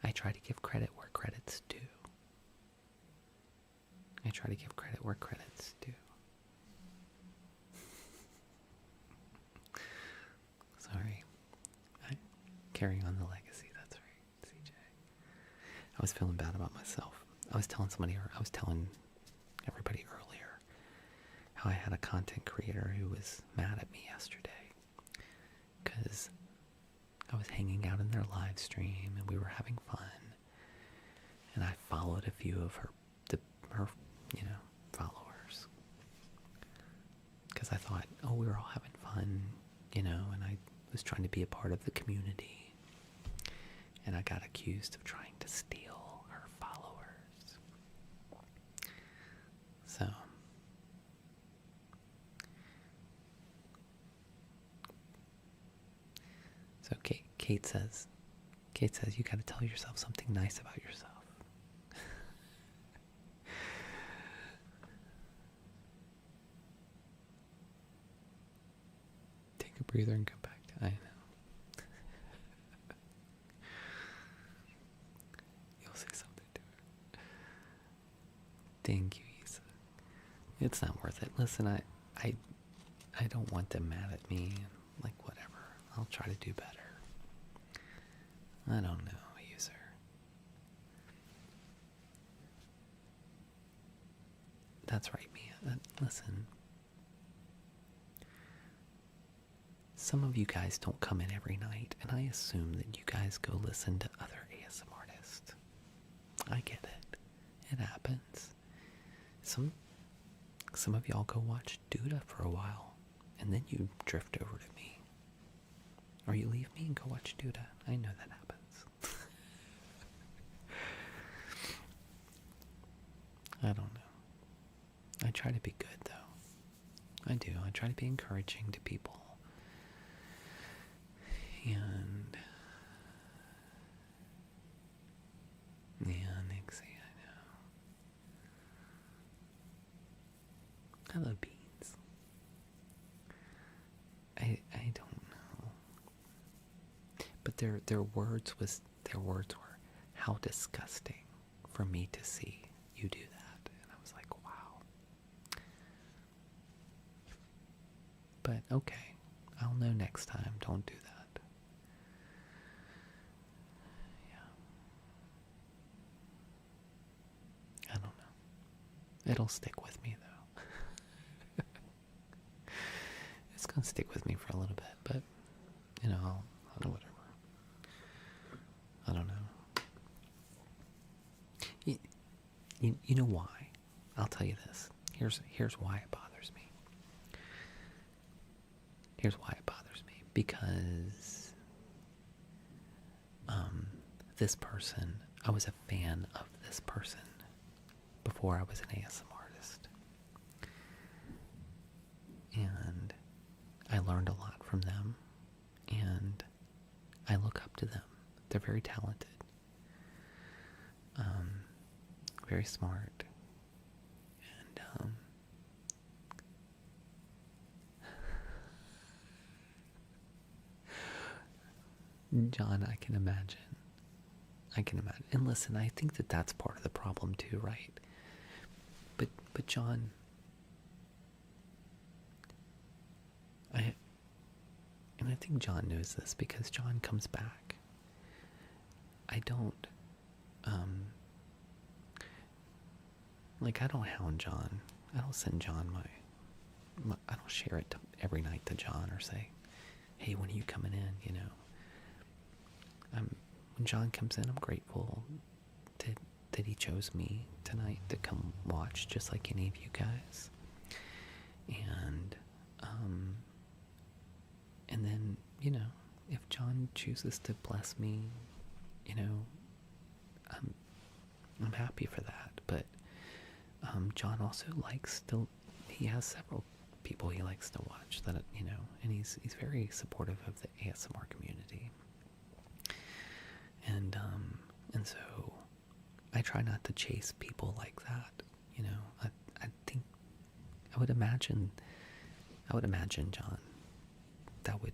I try to give credit where credit's due. Sorry. Carrying on the legacy, that's right, CJ. I was feeling bad about myself. I was telling everybody earlier how I had a content creator who was mad at me yesterday because I was hanging out in their live stream and we were having fun, and I followed a few of her followers because I thought, oh, we were all having fun, and I was trying to be a part of the community, and I got accused of trying to steal her followers. So Kate says, you got to tell yourself something nice about yourself. Take a breather and come back to, I know. You'll say something to her. Thank you, Isa. It's not worth it. Listen, I don't want them mad at me. Like, whatever. I'll try to do better. I don't know, user. That's right, Mia. Listen. Some of you guys don't come in every night, and I assume that you guys go listen to other ASM artists. I get it. It happens. Some of y'all go watch Duda for a while, and then you drift over to me. Or you leave me and go watch Duda. I know that happens. I don't know. I try to be good, though. I do. I try to be encouraging to people. And yeah, Nixie, I know. I love beans. I don't know. But their words were, how disgusting for me to see you do that. And I was like, wow. But okay, I'll know next time. Don't do that. I don't know. It'll stick with me, though. It's gonna stick with me for a little bit, but, I'll do whatever. I don't know. You know why? I'll tell you this. Here's why it bothers me. Because this person, I was a fan of this person before I was an ASM artist. And I learned a lot from them, and I look up to them. They're very talented, very smart, and John, I can imagine. I can imagine. And listen, I think that that's part of the problem too, right? But John, and I think John knows this because John comes back. I don't, I don't hound John. I don't send John I don't share it every night to John or say, hey, when are you coming in, you know? When John comes in, I'm grateful that he chose me tonight to come watch, just like any of you guys. And then, you know, if John chooses to bless me, you know, I'm happy for that. But John also he has several people he likes to watch that, you know, and he's very supportive of the ASMR community. And so I try not to chase people like that, you know. I think I would imagine, John, that would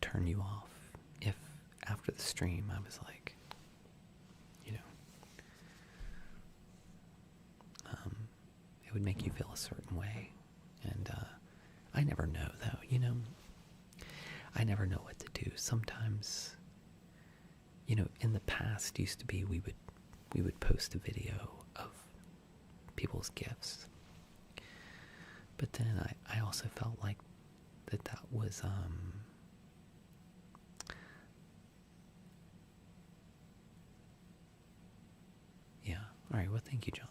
turn you off if after the stream I was like, you know, it would make you feel a certain way. And I never know, though, you know. I never know what to do. Sometimes, you know, in the past used to be we would post a video of people's gifts. But then I also felt like that was yeah. All right. Well, thank you, John.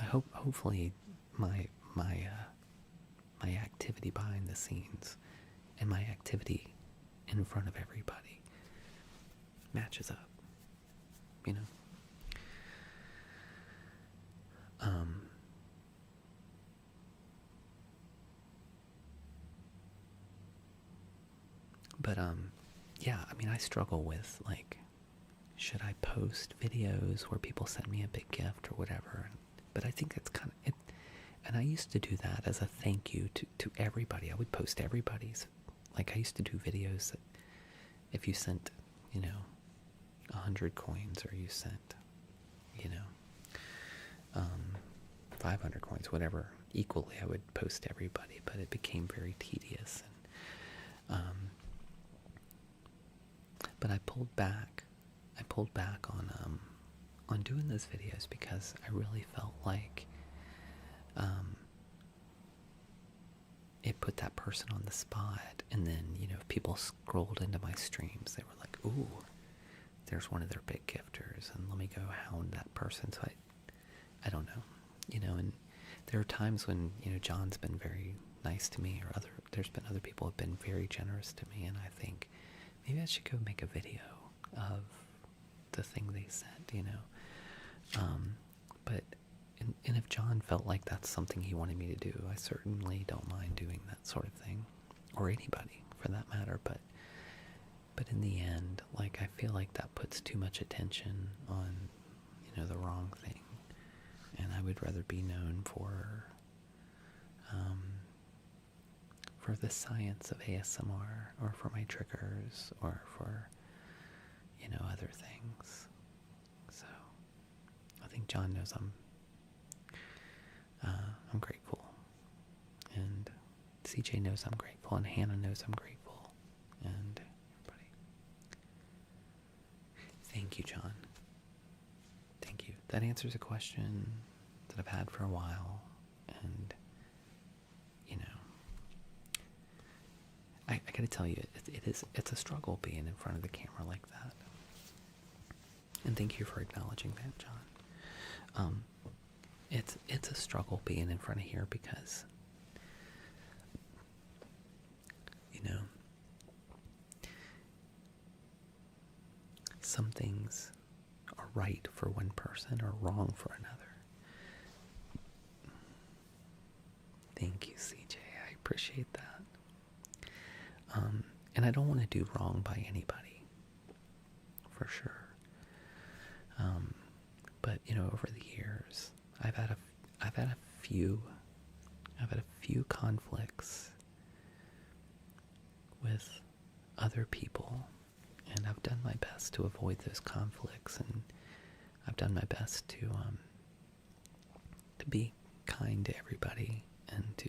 I hopefully my activity behind the scenes and my activity in front of everybody matches up. You know. But yeah, I mean, I struggle with, like, should I post videos where people send me a big gift or whatever? But I think that's kind of it. And I used to do that as a thank you to everybody. I would post everybody's. Like, I used to do videos that if you sent, you know, 100 coins, or you sent, you know, 500 coins, whatever, equally, I would post everybody. But it became very tedious. And but I pulled back. I pulled back on doing those videos because I really felt like it put that person on the spot. And then, you know, if people scrolled into my streams, they were like, ooh, there's one of their big gifters, and let me go hound that person. So I don't know, you know. And there are times when, you know, John's been very nice to me, or there's been other people who have been very generous to me, and I think maybe I should go make a video of the thing they sent, you know. But and if John felt like that's something he wanted me to do, I certainly don't mind doing that sort of thing, or anybody for that matter. But in the end, like, I feel like that puts too much attention on, you know, the wrong thing, and I would rather be known for the science of ASMR, or for my triggers, or for, you know, other things. So I think John knows I'm grateful, and CJ knows I'm grateful, and Hannah knows I'm grateful, and everybody. Thank you, John. Thank you. That answers a question that I've had for a while, and, you know, I gotta tell you, it's a struggle being in front of the camera like that. And thank you for acknowledging that, John. It's a struggle being in front of here because, you know, some things are right for one person or wrong for another. Thank you, CJ. I appreciate that. And I don't want to do wrong by anybody, for sure. But, you know, over the years, I've had a few conflicts with other people, and And I've done my best to avoid those conflicts, and I've done my best to be kind to everybody, and to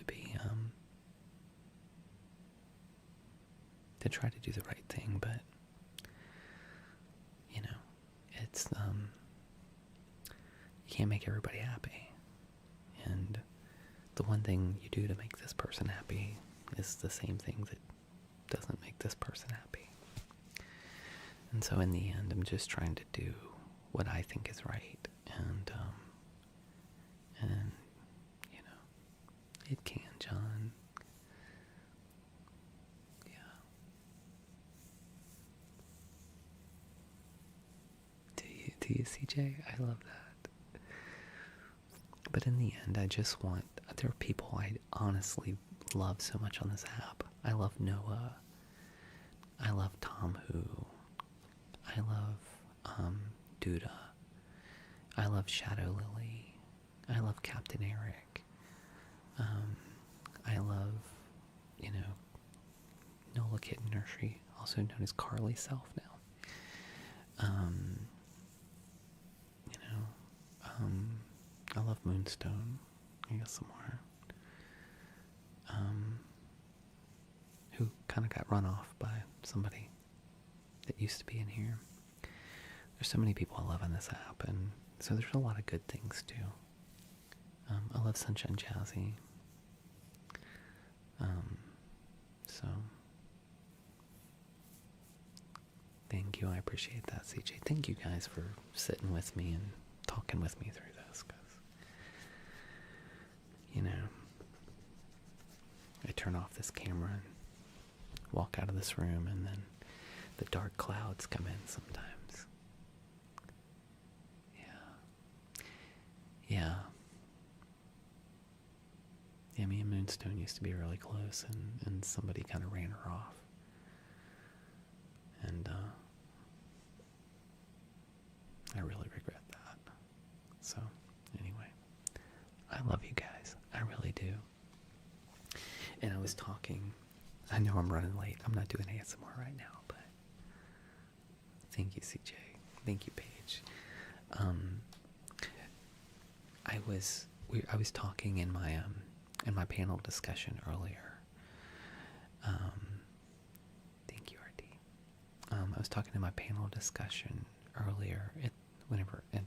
try to do the right thing. But it's you can't make everybody happy, and the one thing you do to make this person happy is the same thing that doesn't make this person happy. And so in the end, I'm just trying to do what I think is right, and it can, John. Yeah. Do you, CJ? I love that. But in the end, I just want, there are people I honestly love so much on this app. I love Noah. I love Tom Who. I love Duda. I love Shadow Lily. I love Captain Eric. I love, Nola Kitten Nursery, also known as Carly Self now. I love Moonstone. I guess some more. Who kind of got run off by somebody that used to be in here. There's so many people I love on this app, and so there's a lot of good things too. I love Sunshine Jazzy. So thank you. I appreciate that, CJ. Thank you guys for sitting with me and talking with me through this, because I turn off this camera and walk out of this room, and then the dark clouds come in sometimes. Yeah, me and Moonstone used to be really close, and somebody kind of ran her off. And I really regret that. So, anyway, I love you guys. I really do. And I was talking, I know I'm running late. I'm not doing ASMR right now, but thank you, CJ. Thank you, Paige. I was talking in my panel discussion earlier. Thank you, RD. I was talking in my panel discussion earlier. And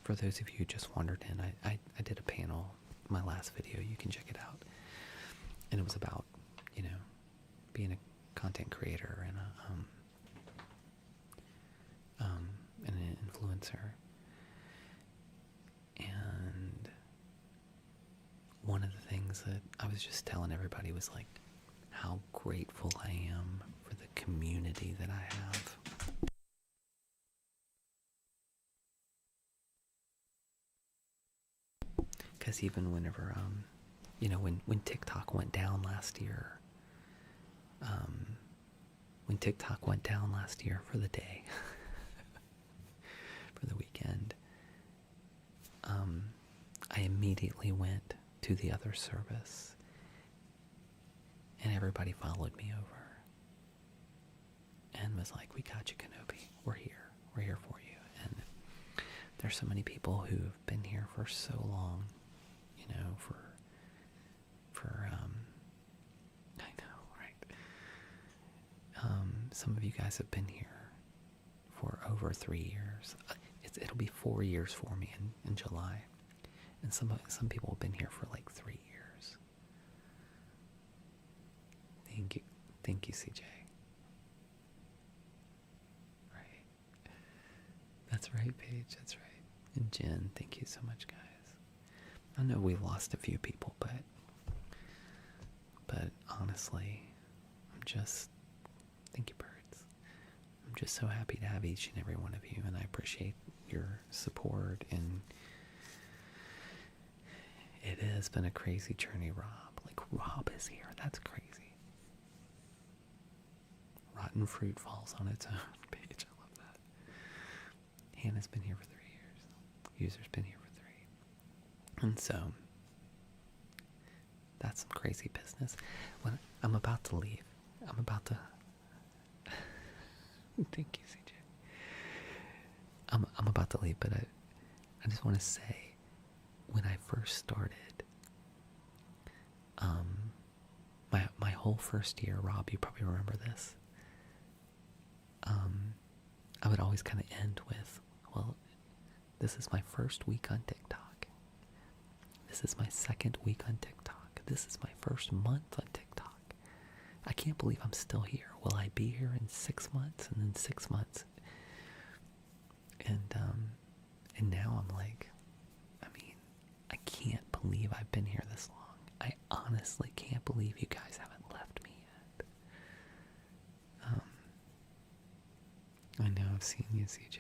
for those of you who just wandered in, I did a panel, my last video. You can check it out. And it was about, being a content creator and an influencer. And one of the things that I was just telling everybody was like how grateful I am for the community that I have. Because even whenever, when TikTok went down last year, for the day, for the weekend, I immediately went to the other service, and everybody followed me over and was like, "We got you, Kenobi. We're here. We're here for you." And there's so many people who've been here for so long, I know, right? Some of you guys have been here for over 3 years. It'll be 4 years for me in July. And some people have been here for like 3 years. Thank you, CJ. Right. That's right, Paige. That's right. And Jen, thank you so much, guys. I know we lost a few people, but honestly, thank you, birds. I'm just so happy to have each and every one of you, and I appreciate your support. And it has been a crazy journey, Rob. Like, Rob is here. That's crazy. Rotten fruit falls on its own. Paige, I love that. Hannah's been here for 3 years. User's been here for 3. And so, that's some crazy business. When I'm about to leave, Thank you, CJ. I'm about to leave, but I just want to say, when I first started, my whole first year, Rob, you probably remember this. I would always kind of end with, well, this is my first week on TikTok. This is my second week on TikTok. This is my first month on TikTok. I can't believe I'm still here. Will I be here in 6 months? And then 6 months. And now I'm like, I mean, I can't believe I've been here this long. I honestly can't believe you guys haven't left me yet. I know I've seen you, CJ.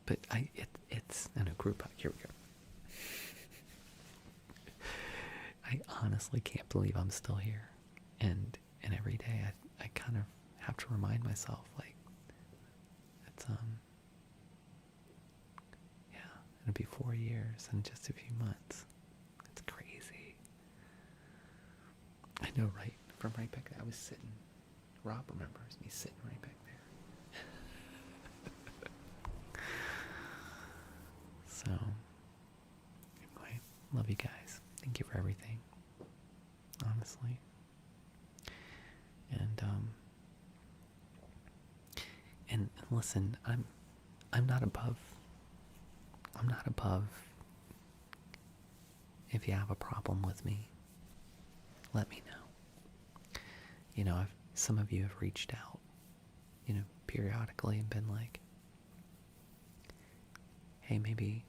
But it's in a group hug. Here we go. I honestly can't believe I'm still here. And every day I kind of have to remind myself, like, it's, yeah, it'll be 4 years in just a few months. It's crazy. I know, right? From right back there, I was sitting. Rob remembers me sitting right back there. So, anyway, love you guys. Thank you for everything. Honestly. And listen, I'm not above if you have a problem with me. Let me know. You know, some of you have reached out, you know, periodically and been like, hey, maybe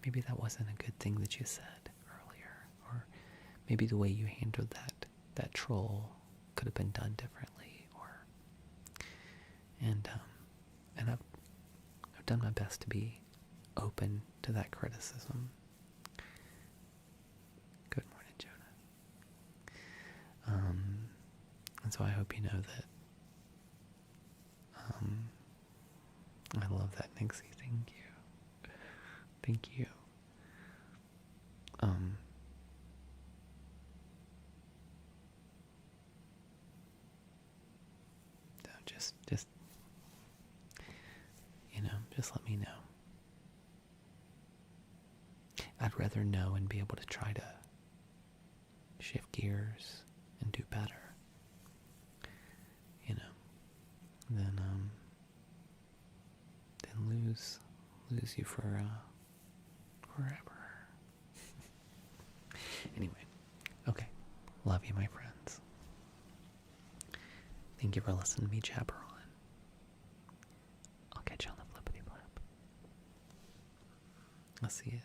that wasn't a good thing that you said earlier, or maybe the way you handled that troll could have been done differently, and I've done my best to be open to that criticism. Good morning, Jonah. And so I hope you know that. I love that, Nixie. Thank you. Thank you. Just, you know, just let me know. I'd rather know and be able to try to shift gears and do better, you know, than lose you for forever. Anyway, okay. Love you, my friends. Thank you for listening to me jabber on. I'll catch you on the flippity flip. I'll see you.